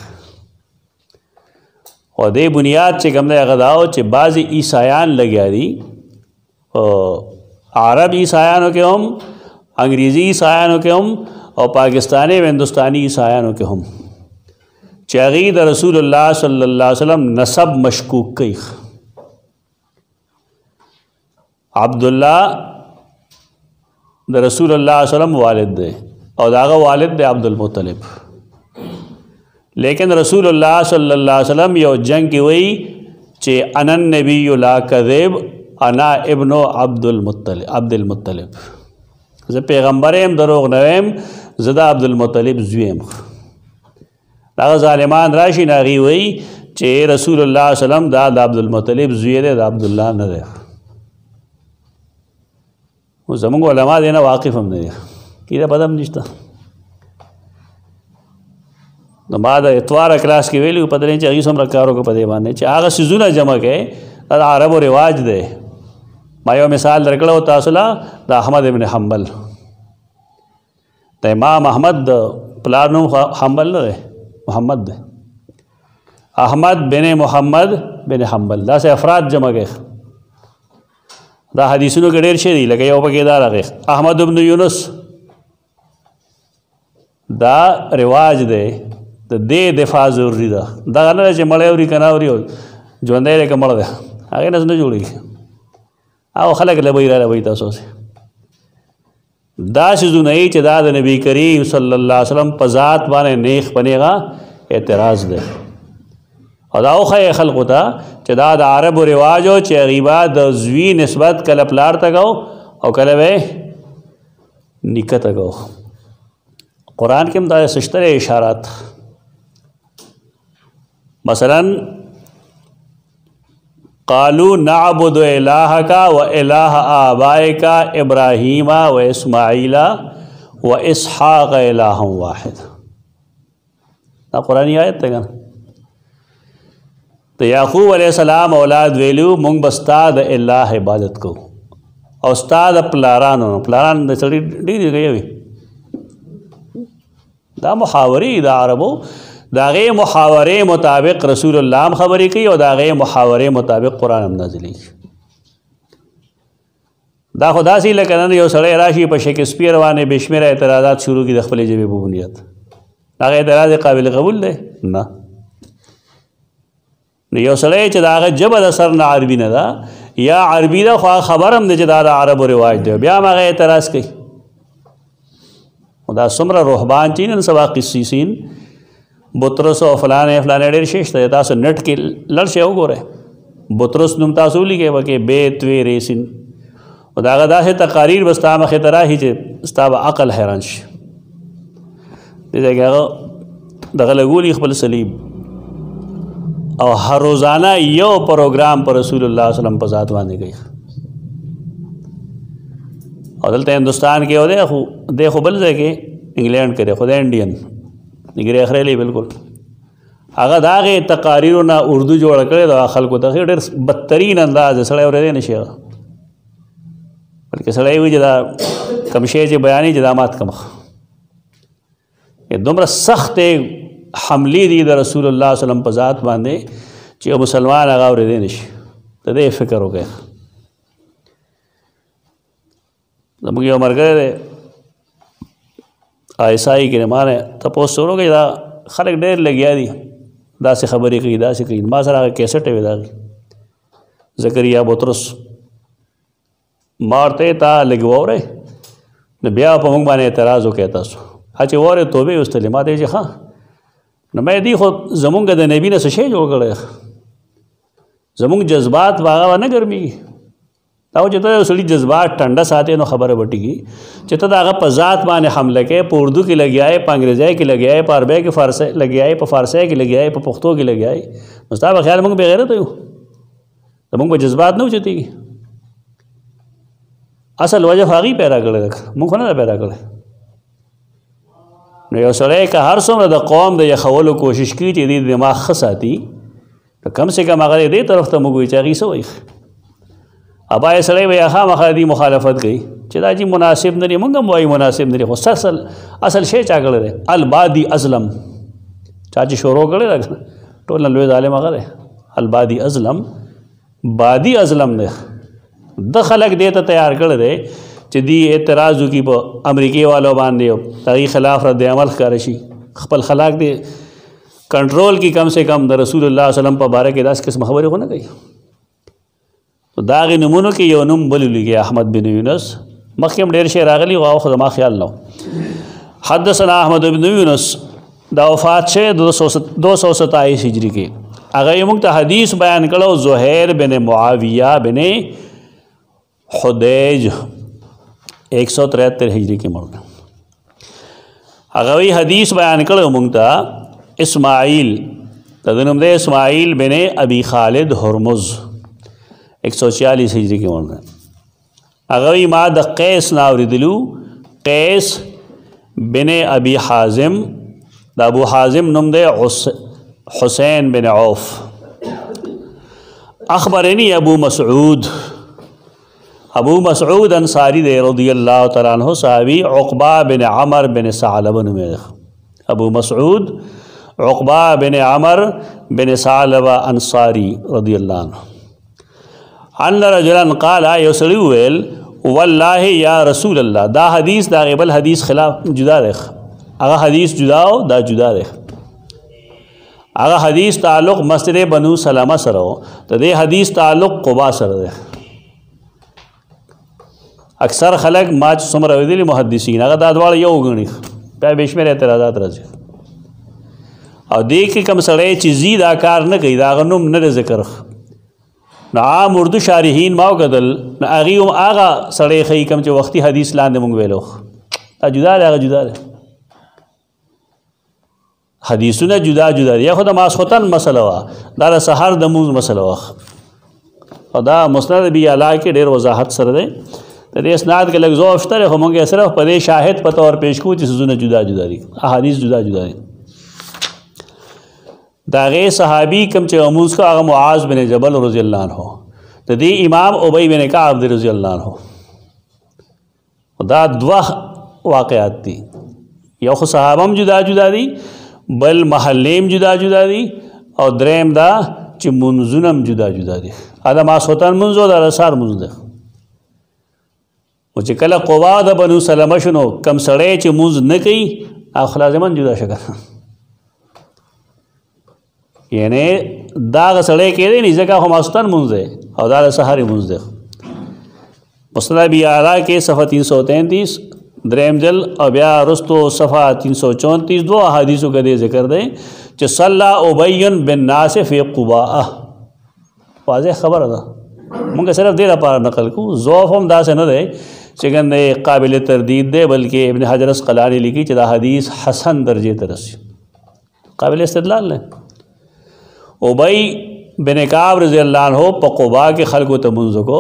او دې بنیاد چې کوم دی هغه دا و چې بعضې عیسایان لګیا دي عرب عیسایانو کې هم انګریزي عیسایانو کې هم او پاکستانی و هندوستانی عیسایانو کې هم چې هغوی د رسول الله صلی الله علیه وسلم نسب مشکوک کوي عبدالله د رسول الله صلی الله علیه وسلم والد دی او د هغه والد دی عبدالمطلب لیکن رسول الله صلی الله علیه وسلم یو جنگ کې وایي چې انا النبی لا کذب انا ابن عبدالمطلب زه پیغمبر یم دروغ نه ویم زه د عبدالمطلب زوی یم هغه ظالمان راشي نو هغوی وایي چې رسول الله صلی الله علیه وسلم دا د عبدالمطلب زوی دی د عبدالله نه دی خو زمونږ علما دې نه واقف هم نه دي کیده پته هم نشته نو ما د اتواره کلاس کې ویلي پته نه چې هغوی څومره کار وکړو په دې باندې چې هغه څیزونه جمع کوي دا د عربو رواج دی ما یو مثال درکړی تاسو له د احمد ابن حنبل د امام احمد د پلار نوم حنبل نه دی محمد دی احمد بن محمد بن حنبل داسې افراد جمع کوي دا حدیثونو کې ډېر شی دي لکه یو پکې دا راغی احمد بن یونس دا رواج دی د دې دفاع ضروري ده دغه نه چې مړی اوري که نه اوري ژوندی دی که مړ دی هغې نه جوړېږي او خلک لبی را لبی تاسو دا څیزونه یي چې دا د نبی کریم صلی الله علیه وسلم په ذات باندې نیغ په نیغه اعتراض دی او دا وښیې خلقو ته چې دا د عربو رواج و چې هغوی به د زوی نسبت کله پلار ته کو او کله به نیکه ته کو قرآن کې هم دا شته اشارات مثلا قالوا نعبد الهک و الہ آبائک ابراہیم و اسماعیل و اسحاق الہ واحد دا قرآنی آیت ته کنه تو یعقوب علیہ السلام اولاد ویلو مونږ به ستا د الله عبادت کو او ستا د پلارانو پلاران د سړي ډېرې کوي دا محاورې د عربو د هغې محاورې مطابق رسول الله هم خبرې کوي او د هغې محاورې مطابق قرآن هم نازلېږي دا خو داسې لکه نن یو سړی راشي په شیکسپیر باندې بې شمېره اعتراضات شروع کړي د خپلې ژبې په بنیاد هغه اعتراض قابل قبول دی نه نو یو سړی چې د هغه ژبه د سر نه عربي نه ده یا عربي ده خو خبر هم دی چې دا د عربو رواج دی بیا هم هغه اعتراض کوي دا څومره روحبان چې نن سبا قسیسین بطرس او فلانې ډېر شی شته تاسو نټ کې لړ شئ وګورئ بطرس نوم تاسو ولیکئ پکې بیت وی ریسین او د هغه داسې تقاریر به ستا مخې ته راځي چې ستا به عقل حیران شي دې ځای کې هغه دغه لګولي خپل صلیب او هر روزانه یو پروګرام پر رسول الله صلی الله علیه وسلم په ذات باندې کوي और दलते हिंदुस्तान के दे खो बल के इंग्लैंड करे खुद इंडियन निगरे अखरेली बिल्कुल अगर दागे तकारीर ना उर्दू जोड़ करे तो खल्को तक बदतरीन अंदाज सड़े और नशे बल्कि सड़े हुई जदा कमशे च बयानी जदामात कम ये दुमरा सख्त हमली दी रसूलुल्लाह सल्लम पजात बांधे चे मुसलमान आगा और नशे तो दे फिक्र हो गया मुझे मर गए ऐसाई के माने तपोस सोरो के खलक डेर लग गया दी दा से खबरी कही दा से कही माँ सर आगे कैसेट है वेदा जकरिया बोतरस मारते ता लगवाओ रे न ब्याह पमंग बाने एतराज़ हो कहता सो अच्छे वो रे तो भी उस तले माते जे हाँ न मैं दी खुद जमुंग दे नबी ने सशे जोड़ गए जमुंग जज्बात वागा न गर्मी की ताऊ जितना उसली जज्बात ठंडा साथे नो खबर बटी की जितना आगा पजात माने हमले के उर्दू की लग आए प अंग्रेज़ी की लग आए प अरबे के फ़ारसे लग आए प फ़ारसे की लग आए प पुख्तो की लग आए मुस्ताब ख्याल मंग बगैर तो मंग जज्बात न उचती की असल वजह फागी पैदा करे रख मुँह ना पैदा करे नहीं सड़े का हर सोम द कौम द यखवल कोशिश की दी दिमाग खस आती तो कम से कम अगर दे तरफ तो मुगई चागी सो अब आए सड़े वे हाँ मखादी मुखालफत गई चला जी मुनासिब नहीं मंगम वाई मुनासिब नहीं हो असल शे चा गड़े रहे अलबादी अज़लम चाची शोरो गड़े रख टोल नलवे दाले मगर अलबादी अज़लम बादी अज़लम ने द खलक दे तो तैयार कर रहे चदी एतराज़ की अमरीकी वालों बांधे तगी खिलाफ रद्द अमल करशी खपल खलाक दे कंट्रोल की कम से कम द रसूलुल्लाह सल्लम पर बारह के 10 किस्म खबर हो ना गई तो दाग नमूनों के ये नम बोली गया अहमद बिन यूनुस मखम डेर शेर आगली वाह खुदमा ख्याल नो हदसना अहमद बिन यूनुस दावफात से 227 हिजरी के अगर मुक्त हदीस बयान करो ज़ुहैर बिन मुआविया बिन हुदैज 173 हिजरी के मरना अगर वही हदीस बयान करो मुक्ता इस्माइल तदनुम दे इस्माइल बिन अबी खालिद हुरमुज़ 146 हिजरी के मरना अगवी माद कैस नावरिदलू कैस बिन अबी हाजिम अबू हाजिम नुमदे हुसैन बिन औफ अखबरनी अबू मसऊद अंसारी दे रज़ियल्लाहु तआला अन्हु साहबी उक़बा बिन अमर बिन सालबा अबू मसऊद उक़बा बिन अमर बिन सालबा अंसारी रज़ियल्लाहु अन्हु अन्न रजुलन क़ाला यसलुवेल वल्लाहि या रसूल अल्लाह दा हदीस दा क़बल हदीस खिलाफ जुदा देख अगर हदीस जुदा हो दा जुदा देख अगर हदीस ताल्लुक़ मस्जिद बनु सलमा सर हो तो दे हदीस ताल्लुक़ क़ुबा सर देख अक्सर खलक माच सुमर अवदिल मुहद्दिसीन अगर दादवाड़ ये उगणी प्या बेशमेर एतराज़ात रजे और देख के कम सड़े चीज़ीद आकार न कही दागनुम न ज़िक्र न आम उर्दू शारहीन माओ कदल न अगीम आगा सड़े खई कम जो वक्ती हदीस लांदे मुंग वेलो जुदा रहे जुदा रहे हदीसों ने जुदा जुदा या खुद मासखतन मसला हुआ दारा सहर दमूज मसला हुआ और दा मुस्नद भी अला के ढेर वजाहत सर दे तो इसनाद के लफ्ज़ अफ्तर होंगे सिर्फ पदे शाहिद पता और पेशकू जिसने जुदा जुदा दी अहादीस जुदा जुदा दी दागे सहाबी कम चे अमूज़ का आगा मुआज़ बिन जबल रज़ियल्लाहु अन्हु तो दी इमाम उबई बिन कअब रज़ियल्लाहु अन्हु दा दुआ वाक़यात थी या खुद सहाबम जुदा जुदा दी बल महल्लेम जुदा जुदा दी और द्रेम दा चे मुंजुनम जुदा जुदा दी आदा मासोतन मुंजो दा रसार मुंज दे मुझे कल क़ुबा दा बनु सलमा शुनो कम सड़े चे मुंज न कई आखलाजमन जुदा शकर यानी दाग सड़े के दे नहीं जगह हमास्तन मुंजे और दाग सहारे मुंजे मुस्नद भी आला के सफ़ा 333 द्रेम जल और ब्या रस्तो सफ़ा 334 दो अहादीसों का दे जिक्र दें कि सल्ला उबैयन बिन नासिफ फ़ी क़ुबा वाज़ेह खबर था मुझे सिर्फ देर पार नकल को ज़ौफ़ हम दा से न दे चिकन दे काबिल तरदीद दे बल्कि इब्न हजर अस्क़लानी लिखी चदा हदीस हसन दर्जे तरस काबिल इस्तिदलाल है उबई बिन कअब रज़ियल्लाहु अन्हु प क़ुबा के खल्क़ तमुंज़ को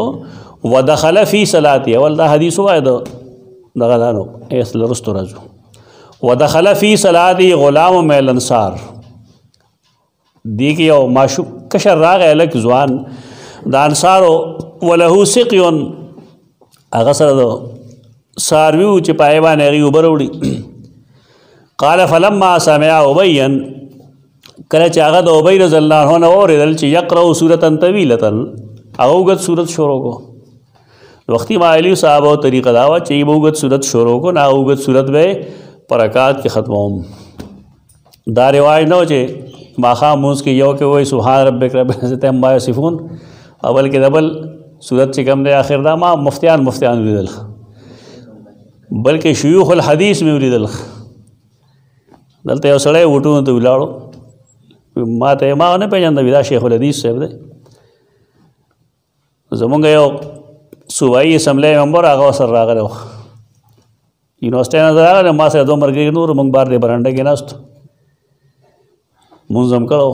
ودخل فی صلاتی اول دا حدیث وای دغه دانو اصل رستو راځو ودخل فی صلاتی غلام من الانصار دی کې یو ماشو کشر راغی لک ځوان د انصارو وله سقیون هغه سره د څاروي چې پای باندې هغې اوبه راوړي قال فلما سمع ابي کله چې هغه د ابي رضی الله عنه نه واورېدل چې یقرأ سورة طویلة هغه اوږد صورت شروع کو وختي مایلی صحابه طریقه دا وه چې به اوږد صورت شروع کو نه اوږد صورت به په رکعت کې ختموم دا رواج نه و چې ماښام مونځ کې یو کې وایي سبحان ربک رب العزة عما یصفون اول کې دبل صورت چې کوم دی آخر دا ما مفتیان ولیدل بلکې شیوخ الحدیث مې ولیدل دلته یو سړی وټونو ته ولاړو ما ته ما نه پېژانده دا شیخ الحدیث صاحب دی زمونږ یو صوبایي اسمبلی ممبر هغه سره راغلی و یونیورسټۍ نه راغلی ما سره دوه ملګري نور موږ بار دې برنډه کې ناست مونځ هم کړی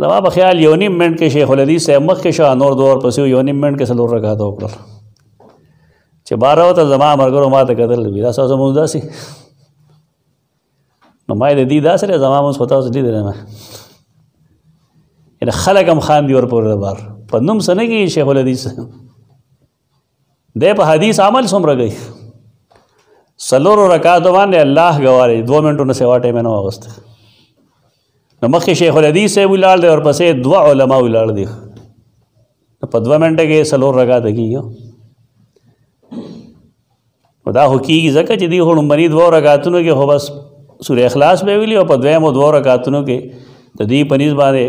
زما په خیال یو نیم منټ کې شیخ الحدیث صاحب مخکې شو نور دوه ورپسې یو نیم منټ کې څلور رکعاته وکړل چې بار راوته زما ملګرو ما ته کتل دا ستاسو مونځ داسې نو ما یې د دې داسې دی زما مونځ خو تاسو لیدلی نه یعنې خلک هم خاندي ورپورې د بار په نوم څه نه کېږي شیخ الحدیث دی په حدیث عمل څومره کوي څلورو رکعاتو باندې الله ګواه دی 2 منټو نه سوا ټایم یې نه واغوستی نو مخکې شیخ الحدیث صاحب ولاړ دی ورپسې 2 علما ولاړ دي په 2 منټه کې څلور رکعاته کېږي نو دا خو کېږي ځکه چې دي خو لومړني 2 رکعتونو کې خو بس سورې اخلاص به ویلي او په دویمو 2 رکعتونو کې د دې په نسبت باندې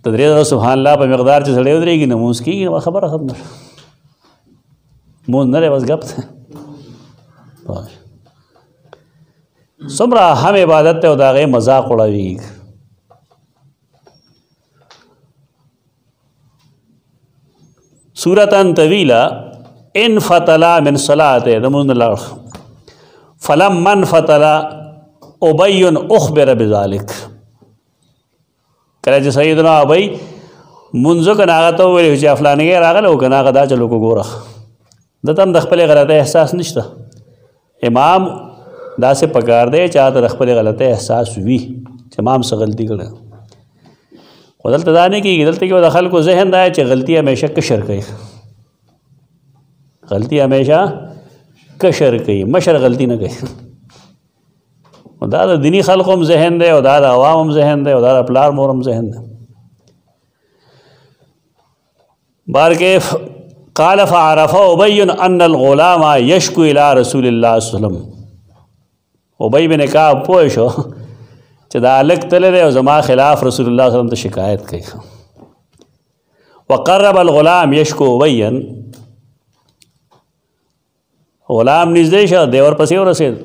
د 3 سبحان الله په مقدار چې سړی ودرېږي نو مونځ کېږي خبره ختمه مونځ نه دی بس ګپ څومره هم عبادت ته او د هغې مذاق اړوي سورة طویلة انفتلا من صلاته د مونځ نه لاړ فلما انفتلا ابی اخبر بذلک کله چې سیدنا ابی مونځو که نه هغه ته وویل چې فلانګی راغلی او که نه هغه دا چلو کو ګوره دته هم د خپلې غلطۍ احساس نشته امام داسې پکار دی چې هغه ته د خپلې غلطۍ احساس وي چې امام څه غلطي کړې خو دلته دا نه کېږي دلته کې د خلکو ذهن دا چې غلطي همیشه کشر کوي غلطي همیشه کشر کوي مشر غلطي نه کوي دا د دینی خلکو هم ذهن دی او دا د عوام هم ذهن دی او دا د پلار مور هم ذهن دی بارکیف قال فعرف ابی ان الغلام یشکو الى رسول الله صلی الله علیه وسلم ابی بن کعب پوه شو چې دا هلک تللی دی او زما خلاف رسول الله صلی الله علیه وسلم ته شکایت کوي وقرب الغلام یشکو ابیا غلام نږدې شه دی ورپسې ورسېد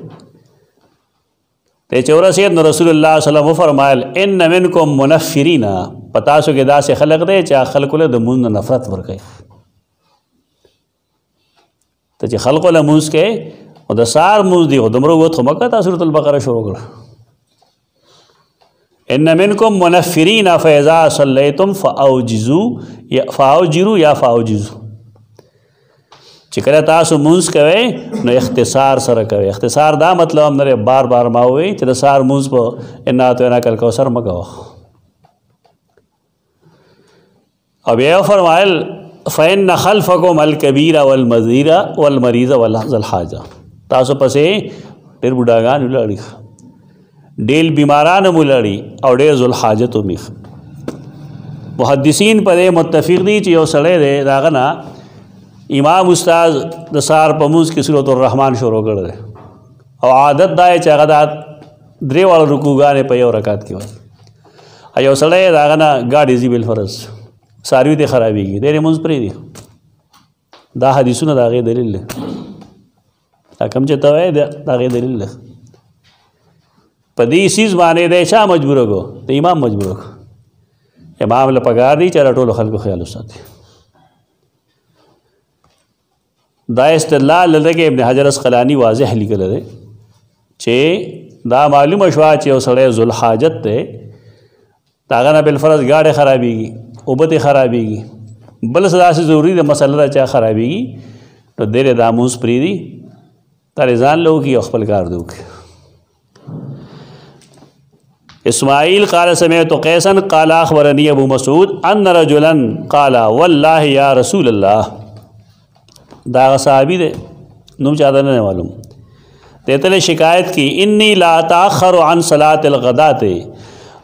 دی چې ورسېد نو رسول الله صلی الله علیه وسلم وفرمایل ان منکم منفرین په تاسو کې داسې خلق دی چې خلکو له د مونځ نه نفرت ورکوي ته چې خلکو له مونځ کوې او د سهار مونځ دی خو دومره اوږد خو مه کوه تا سورة البقره شروع کړه ان منکم منفرین فاذا صلیتم فاوجروا یا فاوجزوا چې کله تاسو مونځ کوئ نو اختصار سره کوئ اختصار دا مطلب هم نه بار بار ما ووایي چې د سهار مونځ په انا اعطیناک الکوثر مه کوه او بیا فرمایل فإن خلفکم الکبیر والمریض وذا الحاجه تاسو پسې ډېر بوډاګان ولاړي ډېر بیماران هم ولاړي او ډېر ذوالحاجت هم محدثین په دې متفق دي چې یو سړی دی د هغه نه امام استاد د سهار په مونځ کې سورة الرحمن شروع کړی او عادت دا چې هغه دا 3 واړه رکوګانې په یو رکعت کې وایي یو سړی د هغه نه ګاډي ځي بالفرض څاروي دې خرابېږي دی مونځ پرېږدي دا حدیثونه د هغې دلیل دی دا کوم چې ته وایې د هغې دلیل دی په دې سیز باندې دی چا مجبوره کړو د امام مجبوره کړو امام له پکار دی چې ټولو خلکو خیال وساتي دا استدلال لږ ابن حجر اسقلانی واضح لیکل دی چې دا معلومه شوه چې یو سړی ذوالحاجت دی د هغه نه بالفرض ګاډی خرابېږي اوبه ترې خرابېږي बल सदा से ज़रूरी द मसला चा खराबेगी तो देर दामूस प्रीदी तारे जान लो कि अखबल कार दूक। इस्माइल काल समय तो कैसन काला अखबरनी अबू मसूद अन रजुलन काला वल्लाहि या रसूल अल्लाह। दागा साहबी दे नुम चादर नहीं मालूम तेतले शिकायत की इन्नी ला ताखर अन सलातिल गदाते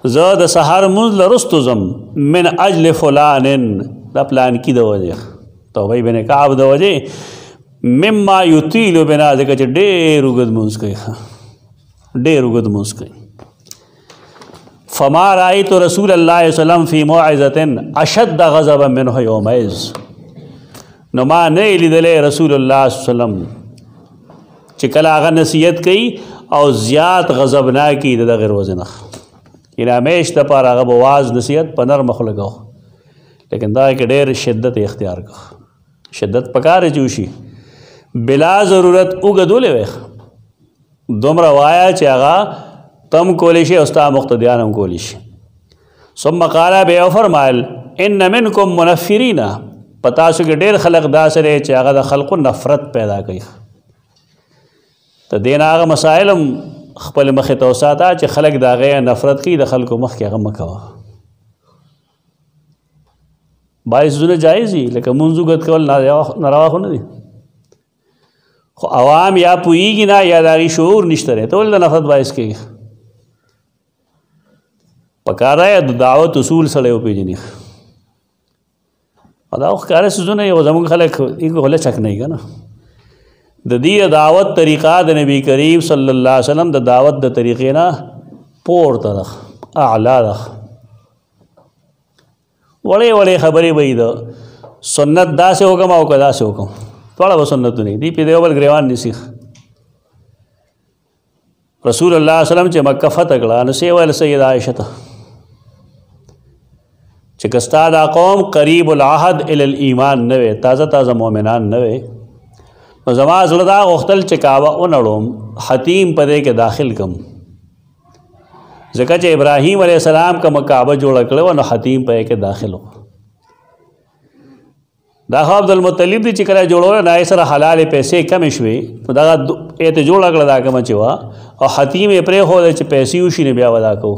ज़द सहर मुज़ लरुस्तुज़म मिन अजल फ़ुलानिन दा प्लान की दवजे तो भाई मैंने कहा अब दवजे मिम्मा युतीलु बिना देखा चे डेर उगद मुस्कई डेर उगद मुस्कई फमा राई तो रसूल अल्लाह सल्लम फ़ी मौइज़तिन अशद्द ग़ज़बन मिन्हु यौमइज़ नुमा नहीं लिदले रसूल अल्लाह सल्लम चिकला आगा नसीहत कई और ज़्याद ग़ज़ब ना की दा गैर वज़ना इन हमेश दपार आगा बवाज नसीहत पनर मखलक हो लेकिन दा के डेर शिद्दत इख्तियार का शिद्दत पकार चूशी बिला ज़रूरत उगदुले वे दुमरा वाया चागा तम कोलिशे उस्ता मुख्तदियान हम कोलिश सुम्मा क़ाला बे फरमायल इन्न मिनकुम मुनफ़्फ़िरीना पतासु के डेर खलक दासरे चागा दा खल्क़ु नफ़रत पैदा कई तो देन आगा मसाइल हम खपल मखे तोसाता च खलक दागे नफ़रत की द खल्क़ु मख के गम कवा बाईस जुने जायज़ ही लेकिन मुंजुगत कवल नरवा हो नहीं अवाम या पुईगी ना या दागी शूर निश्तरे तो वल्ला नफ़रत बाईस के पका रहा है दावत उसूल सड़े पेजनी अदाओ कार्य सुने वो जमुन खलक इनको होले चक नहीं का ना दी दावत तरीक़ा द नबी करीम सल्लल्लाहु अलैहि वसल्लम द दावत द तरीक़े ना पोर तरख आला रख वड़े वड़े खबरें वही द सुन्नत दा से हुक्म आओ कदा से हुक्म थोड़ा वो सुन्नत नहीं दी पिदे बल ग्रेवान नहीं सीख रसूल अल्लाह वसल्लम चे मक्का फतह कड़ा नसेवल सैयद आयशा चिकस्तादा कौम करीबुल आहद इलल ईमान नवे ताज़ा ताज़ा मोमिनान नवे जमा ज़ुलदा उख्तल चिकावा उनड़ोम हतीम पदे के दाखिल कम ज़िक्र इब्राहीम अलैहिस्सलाम का मकाबा जोड़ा करे वन हतीम पे के दाखिल हो दाखा अब्दुल मुत्तलिब दी चिकरा जोड़ो ना सर हलाल पैसे कम इशवे तो दागा एत जोड़ा कर दाका मचवा और हतीम एपरे हो दे पैसे उशी ने ब्या वदा को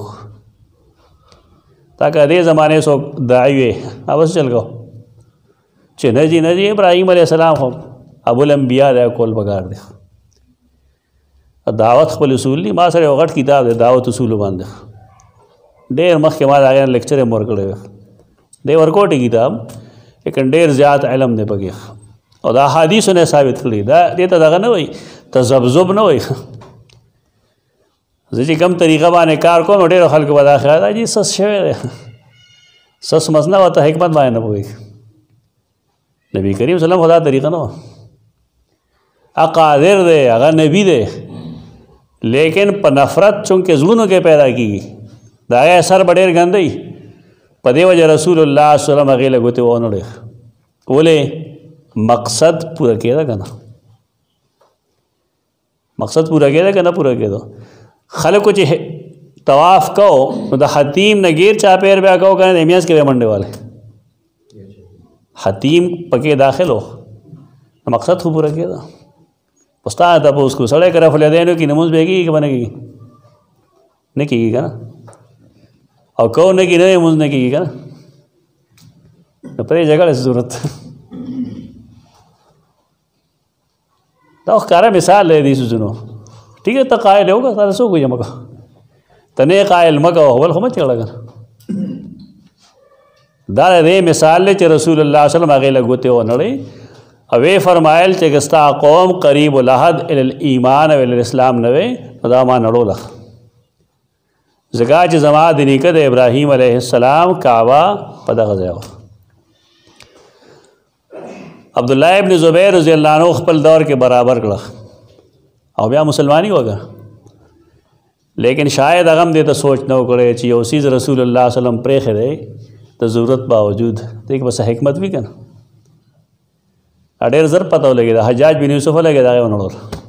ताकि अदे ज़माने सो दाइवे अब चल गो चे नजी इब्राहीम अलैहिस्सलाम हो अबुल अंबिया दे कोल बगाड़ दे दावत खपल उसूल नहीं माँ सर वगट किताब दे दावत उसूल बांध डेर मख के बाद आगे लेक्चर मोर करे दे वर्कआउट किताब लेकिन डेर ज़्यादा इलम दे पगे और अहादीस ने साबित करी दे तो दगा न वही तजब्जुब न वही जी कम तरीक़ा बाने कार को डेर खल के बदा ख्याल जी सस शे सस मसना होता हिकमत बाने न पगी नबी करीम सल्लम खुदा तरीक़ा न अकादिर दे अगर नबी दे लेकिन नफ़रत चूँकि जुनों के पैदा की दाया सर बडेर गंदई पदे वजह रसूलुल्लाह सल्लल्लाहु अलैहि वसल्लम गोते वो नड़े बोले मकसद पूरा किया था ना मकसद पूरा किया था कि ना पूरा किया दो खल कुछ तवाफ़ कहो तो हतीम न गिर चापेर ब्या कहो कहने एमियास के मंडे वाले हतीम पके दाखिल हो मकसद को पूरा किया था पुस्ता था उसको सड़े करा फुले देने की नमूज बेगी कि बनेगी नहीं की ना और कहो नहीं कि नहीं मुझ नहीं की ना तो पर जगह ज़रूरत तो कारा मिसाल ले दी सुनो ठीक है तो कायल होगा तारा सो कोई मका तने कायल मका होवल खमत चला कर दार रे मिसाल ले च रसूलुल्लाह सल्लल्लाहु अलैहि वसल्लम आगे लगोते हो नड़े अवे फरमायल चगस्ता कौम करीब लहद इल ईमान व इस्लाम नवे दामा नड़ोला ज़िका जमा दिनीकद इब्राहीम अलैहिस्सलाम काबा पदा गज़ाओ अब्दुल्लाह इब्न ज़ुबैर रज़ियल्लाहु अन्हु खपल दौर के बराबर कड़ा और ब्या मुसलमानी होगा लेकिन शायद अगम दे तो सोच न करे चाहिए उसी रसूलुल्लाह सल्लल्लाहु अलैहि वसल्लम प्रेख दे तो ज़रूरत बावजूद देख बस हिकमत भी करना अडेर ज़र पता लगे हज्जाज बिन यूसुफ लगे उन्होंने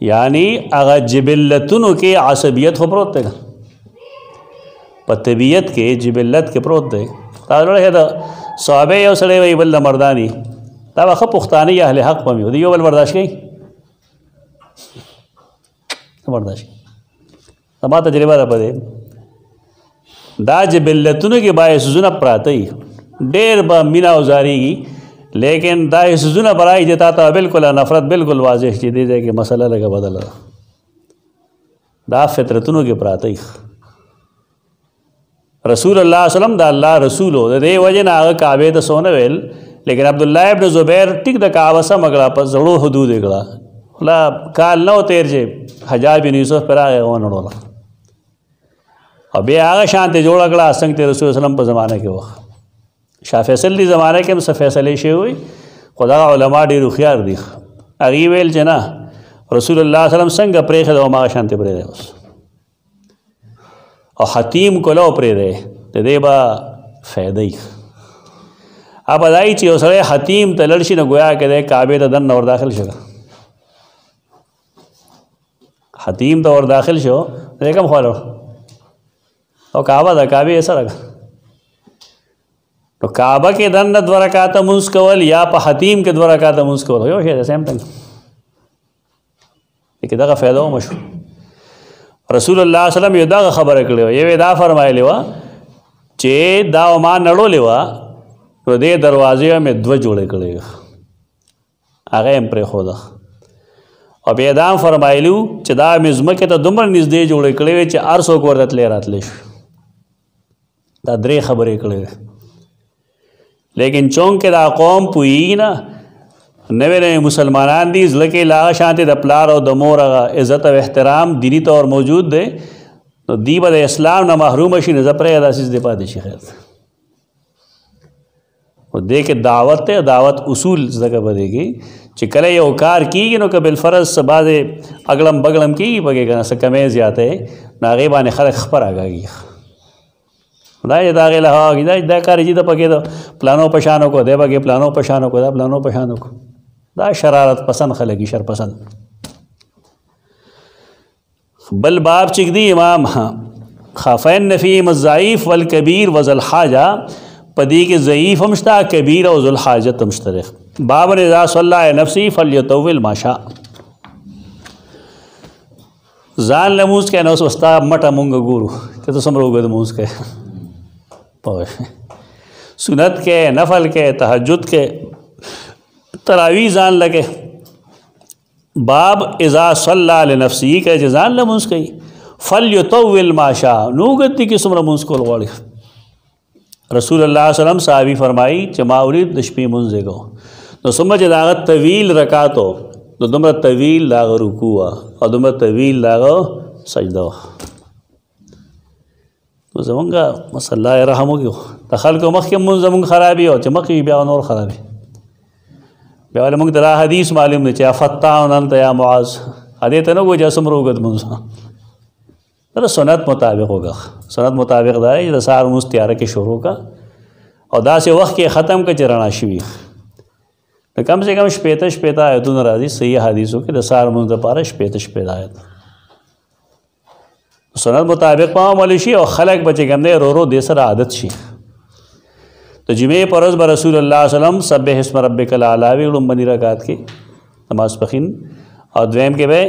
यानी अगर जिबिल्लतुन के आसबियत हो परोते په طبیعت کې جبلت کې پروت دی. تا لوړه د صحابه یو سړی وی بل مردانی دا واخه پښتانه اهل حق پم یو دی یو بل برداشت کوي برداشت ما تجربه ده پدې دا جبلتونو کې باعث زونه پراته ډېر به مینا وزاريږي لیکن دا زونه برای دیتا ته بالکل نفرت بالکل واضح دي دي کې مسله لګه بدله دا فطرتونو کې پراته رسول الله وسلم دا الله رسول د دې وجه نه هغه کعبه ته سونه ویل لیکن عبد الله ابن زبیر ټیک د کعبه سم غلا په زړو حدود غلا لا کال نو تیر جه حجاج بن یوسف پر هغه ونړول او بیا هغه شانته جوړ کړه څنګه رسول وسلم په زمانه کې وخت شاه فیصل دی زمانه کې هم فیصله شي وي خدا علما ډېر خيار دي هغه ویل چې نه رسول الله صلی الله علیه وسلم څنګه پرېخه د ما شانته پرې دی او حتیم کولو پرې دی د دې با فائدې اب دای چې اوسره حتیم ته لړشي نه گویا کې د کعبه ته دن اور داخل شو حتیم ته اور داخل شو دغه خالو او کعبه د کعبه سره نو کعبه کې دن د ورکات منځ کول یا په حتیم کې د ورکات منځ کول یو شی د سیم ټنګ کې دغه فائدہ مشو رسول الله صلی الله علیه وسلم یو دا خبره کړې و یو دا فرمایلی و چې دا ما نړولې و نو دې دروازې مې دوه جوړې کړې هغه هم پرې خو ده او بیا دا فرمایلو چې دا مزمکه ته دومره نږدې جوړې کړې چې هر څوک ورته تللی راتلی شي دا درې خبرې کړې لیکن چونکې دا قوم پوهېږي نه نوې نوې مسلمانان دي زړه کې لا شانته د پلار او د مور عزت او احترام دینی طور موجود دی نو دی به د اسلام نه محروم شي نه زپرې داسې دی پاتې شي خیر او دې کې دعوت ته دعوت اصول زګه بدېږي چې کله یو کار کیږي نو که بالفرض سبازه اګلم بګلم کیږي پکې کنه څه کمې زیاته ناغي باندې خلک خبر آګاږي دا دا غلا هاږي دا کار چې د پکې د پلانو پشانو کو دی پکې پلانو پشانو کو دا پلانو پشانو کو دا شرارت پسند خلګي شر پسند بل باب چک دی امام خافین نفیم الضعیف والکبیر وذل حاجہ پدی کے ضعیف ہمشتا کبیر او ذل حاجت مشترک باب اذا صلی علی نفسی فلیطول ما شاء ځان لموز کې نو سستا مټه مونږ ګورو ته تو سمرو غد موز کې سنت کے نفل کے تہجد کے تراوی ځان لگے باب اذا صلی علی نفسی کہ ځان لموز کې فلیطول ما شاء نو غتی کې سمرو موز کول غواړي رسول الله صلی الله علیه وسلم صحابی فرمائی چې ما اورید د شپې مونږ کو نو سمجه دا طویل رکعاتو نو دومره طویل دا رکوع او دومره طویل دا سجده نو زمونږه مصلی رحم وکړو د خلکو مخکې مونږ زمونږ خرابي او چې مخکې بیا نور خرابي بیا ولې مونږ دا حدیث معلوم دی چې فتاون انت یا معاذ هدې ته نو ګو جسم روغت مونږ دا سنت مطابق ہوگا سنت مطابق دا ہے دا سار موز تیارہ کے شروع کا اور دا سے وقت کے ختم کا چرانا شوی کم سے کم شپیتا آیتون راضی صحیح حدیثوں کے دا سار موز دا پارا شپیتا آیت سنت مطابق پاؤں ملشی اور خلق بچے کم دے رو دیسر عادت شی تو جمعہ پرز با رسول اللہ صلی اللہ علیہ وسلم سبح اسم ربک العلاوی علم بنی رکعت کی نماز پخین اور دویم کے بے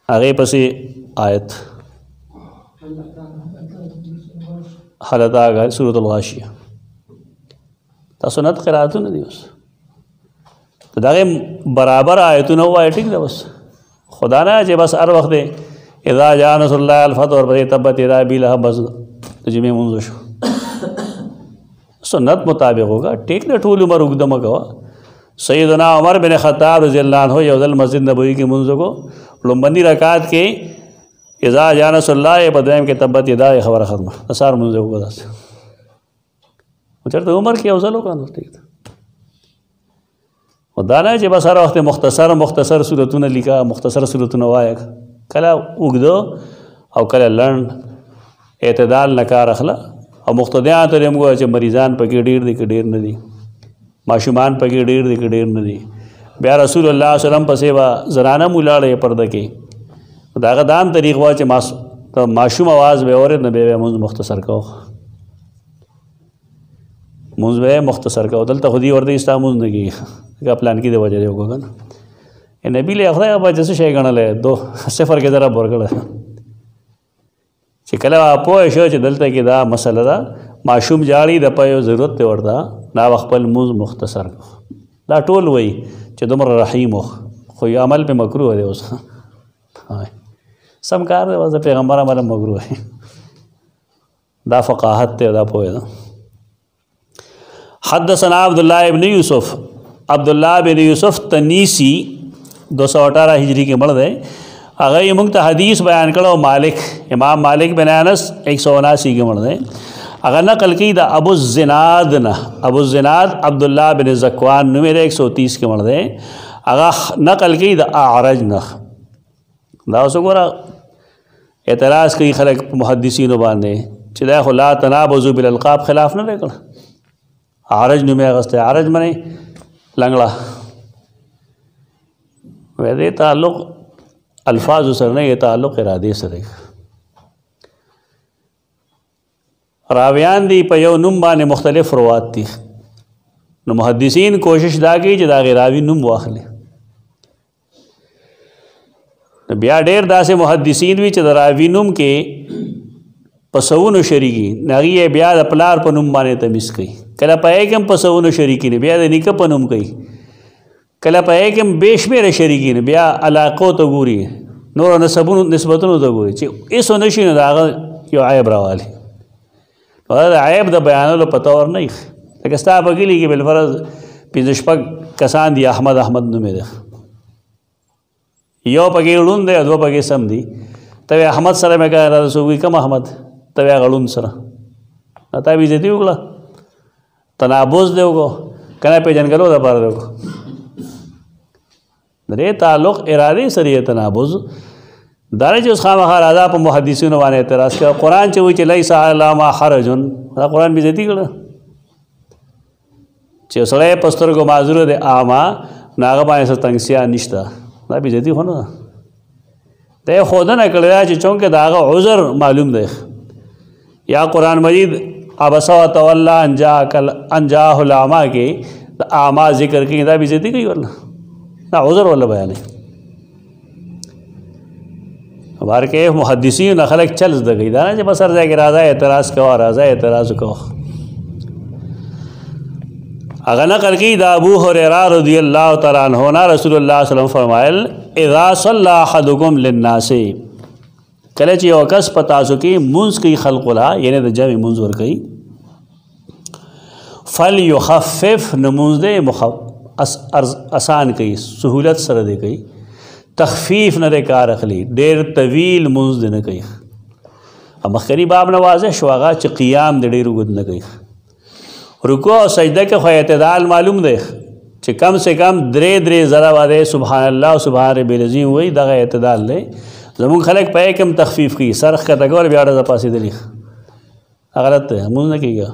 آگے پسی آیت حالت آگا سورة الغاشیہ تا سنت قرآتو ندی بس تو داگے برابر آیتو نو آئے ٹھیک دا بس خدا نا چے بس ار وقت دے اذا جا نصر اللہ الفتح اور بدے تبت اذا بی لہا بس جمعہ منزو شو سنت مطابق ہوگا ٹھیک دا ٹھول عمر اگدم کوا سیدنا عمر بن خطاب رضی اللہ عنہ یوزل مسجد نبوی کی منزو کو لومبندی رکعت کے اذا جانا صلی اللہ بدویم کے تبت ادا خبر ختم اثار منزے کو بدا سے چرتے عمر کی اوزلوں کا نو ٹھیک تھا و دانا ہے بس ہر وقت مختصر صورتوں نے لکھا مختصر صورتوں نے وائق کلا اگدو او کلا لرن اعتدال نکار اخلا او مقتدیان تو ریم گو ہے مریضان پکی ڈیر دی که ڈیر ندی معشومان پکی ډیر دی که ډیر نه دی بیا رسول الله صلی الله علیه وسلم پسې به زنانه مولاړې پرده کې دا هغه دام طریق وا چې तो माशूम आवाज़ बे और न बे मुंज मुख्तसर को मुंज बे मुख्तसर को दल खुदी और इस्ता मुंज नहीं की प्लान की दे वजह होगा ना ये नबी ले अखरा अब जैसे शे गणल है दो सिफर के ज़रा बोरगड़ چې کله پوه شو چې دلته کې دا مسله ده ماشوم جاړي د پيو ضرورت ته ورته دا خپل موز مختصر دا ټول وای چې دومره رحیم خو یو عمل په مکروه دی اوس سم کار دی واسه پیغمبر امر مکروه دا فقاهت ته دا پوهه ده حدثنا عبد الله ابن یوسف عبد الله بن یوسف تنیسی 218 ہجری کے مړ دی هغه موږ ته حدیث بیان کړو مالک امام مالک بن انس 179 کې مړ دی هغه نقل کړي د ابو الزناد نه ابو الزناد عبد الله بن زکوان نمبر 130 کې مړ دی هغه نقل کړي د اعرج نه دا اوس ګوره اعتراض کوي خلک محدثینو باندې چې دا خو لا تنابزوا بالالقاب خلاف نه وکړ اعرج نومه غسته اعرج منه لنګړه وې دې تعلق الفاظ سره نه یہ تعلق اراده سره راویان دی په یو نوم باندې مختلف روات دي نو محدثین کوشش دا کوي چې دا راوی نوم واخلي بیا ډېر داسې محدثین وی چې د راوی نوم کې پسونو شریکی نغی بیا د پلار په نوم باندې تمیز کوي کله په یکم پسونو شریکی نه بیا د نیکه په نوم کوي کله په یکم بشمیره شریکی نه بیا علاقو ته ګوري نور نسبونو نسبتونو ته ګوري چې ایسو نشي نه دا یو عیب راوالي دا عیب د بیانولو پته ور نه لکه ستا په کلي کې بالفرض پنځه شپږ کسان دي احمد نومې ده یو پکې ړوند دی دوه پکې سم دي ته احمد سره مې کار رسوي کم احمد ته غړون سره تا به عزت وکړه تنابوز دی وګو کنه په جنګلو د پاره دی درې تعلق ارادي سره تنابوز دار چې اوس خامخا راځه په محدثینو باندې اعتراض کوي قرآن چې وایي چې لیس علی ما حرج دا قرآن به عزت کړه چې سړی په سترګو معذور دی اعما ناغه باندې څه تنګسیا نشته دا به عزت خو نه ده خود نه کړی چې چونکه داغه عذر معلوم دی یا قرآن مجید عبس و تولی ان جاءه الاعمی کې د اعما ذکر کې دا به عزت کوي والله دا عذر ولا بیان ہے بار کے محدثین خلق چل زدگی دا نا جب اثر جائے کہ راضا اعتراض کو راضا اعتراض کو اگر نقل کی دا ابو ہریرہ رضی اللہ تعالیٰ عنہ رسول اللہ صلی اللہ علیہ وسلم فرمائل اذا صلی احدکم للناس کله چې یو کس په تاسو کې منځ کوي خلق لا یعنی د جمع منځ ور کوي فلیخفف نمونځ دې آسان کوي سہولت سره دې کوي تخفیف نه کار اخلي ډېر طویل منځ نه کوي مخکنی باب نه واضح شو هغه چې قیام دې ډېر وګد نه کوي رکوع او سجده کې خو اعتدال معلوم دی چې کم سے کم درې ذره باندې سبحان الله او سبحان رب العظیم وای دغه اعتدال دی زمون خلق په کم تخفیف کوي سرخ کته ګور بیا د پاسې دلی غلط ہے مونږ نه کیږي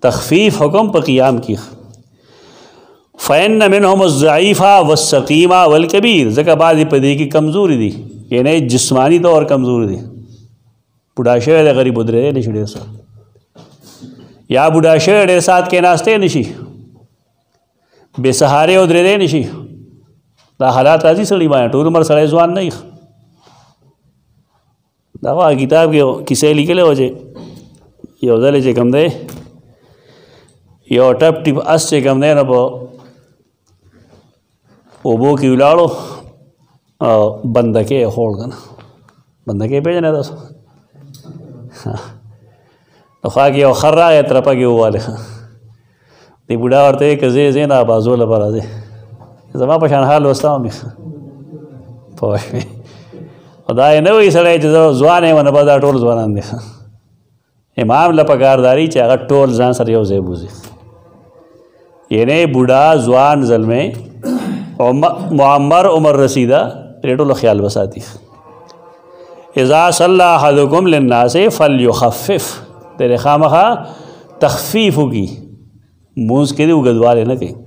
تخفیف حکم په قیام کی فإن منهم الضعيف والسقيم والكبير ځکه بعضی په دې کې کمزوري دي یعنی جسمانی طور کمزور دي بوډا شوی د غریب درې نشي ډېر سات یا بوډا شوی ډېر سات کې ناشته نشي بے سہارے او درې نشي دا حالات راځي سړي باندې ټول عمر سړی ځوان نه دا کتاب کې کیسې لیکلې و چې یو ځل چې کوم دی یو ټپ ټپ اس چې کوم دی نه په اوبو کې ولاړو بندکې خوړ کنه بندکې پیژنې تاسو نو خوا کې یو خر راغی ترپه کې وواله دی بوډا ورته یې که زه نه بازو لپاره دی زما په شان حال وستا مې پوه شوې خدا یې نه وایي سړی چې زه ځوان یم نه به دا ټول ځوانان دي امام له پکارداري چې هغه ټول ځان سره یو ځای بوځي یعنی بوډا ځوان زلمی معمر عمر رسیدہ ریٹو خیال بساتی اذا صلی احدکم للناس فلیخفف تیرے خامخا تخفیف ہوگی مونز کے دے اگدوالے نہ کہیں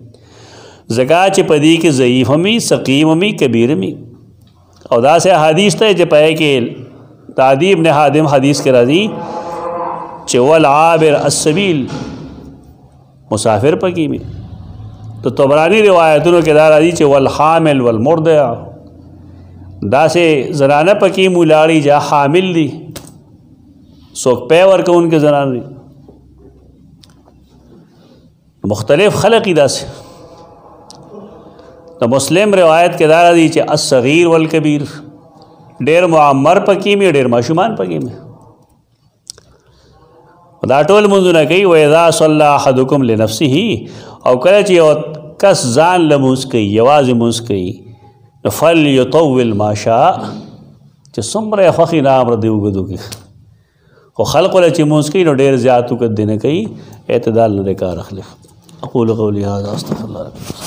زکاة چی پدی کے ضعیف ہمی سقیم ہمی کبیر ہمی او دا سے حدیث تا ہے جب پائے کہ दादी इब्न हादिम हदीस के राजी चे वल आबिर अस्सबील मुसाफिर पकी में। तो तबरानी रिवायतों के दार राजी चे वल हामिल वल मुर्दिआ दा से जनाना पकी मुलाड़ी जा हामिल दी सोक पैवर को उनके जनाने मुख्तलिफ खलक़ी दा से। तो मुस्लिम रिवायत के दारा दी चे अस्सगीर वल कबीर डेर मुअम्मर पकी में डेर माशुमान पकी में दा टोल मुंजुना कही वइज़ा सल्ला अहदुकुम लिनफ्सिही और करे चे कस जान लमुस कही यवाज मुस कही फल युतव्विल माशा चे सुमरे फ़खी नाम रदिव गदु की वो खल्क़ चे मुस कही नो डेर ज़्यातु कर देने कही एतदाल न देकार रख ले। अक़ूलु क़ौली हाज़ा अस्तग़फ़िरुल्लाह।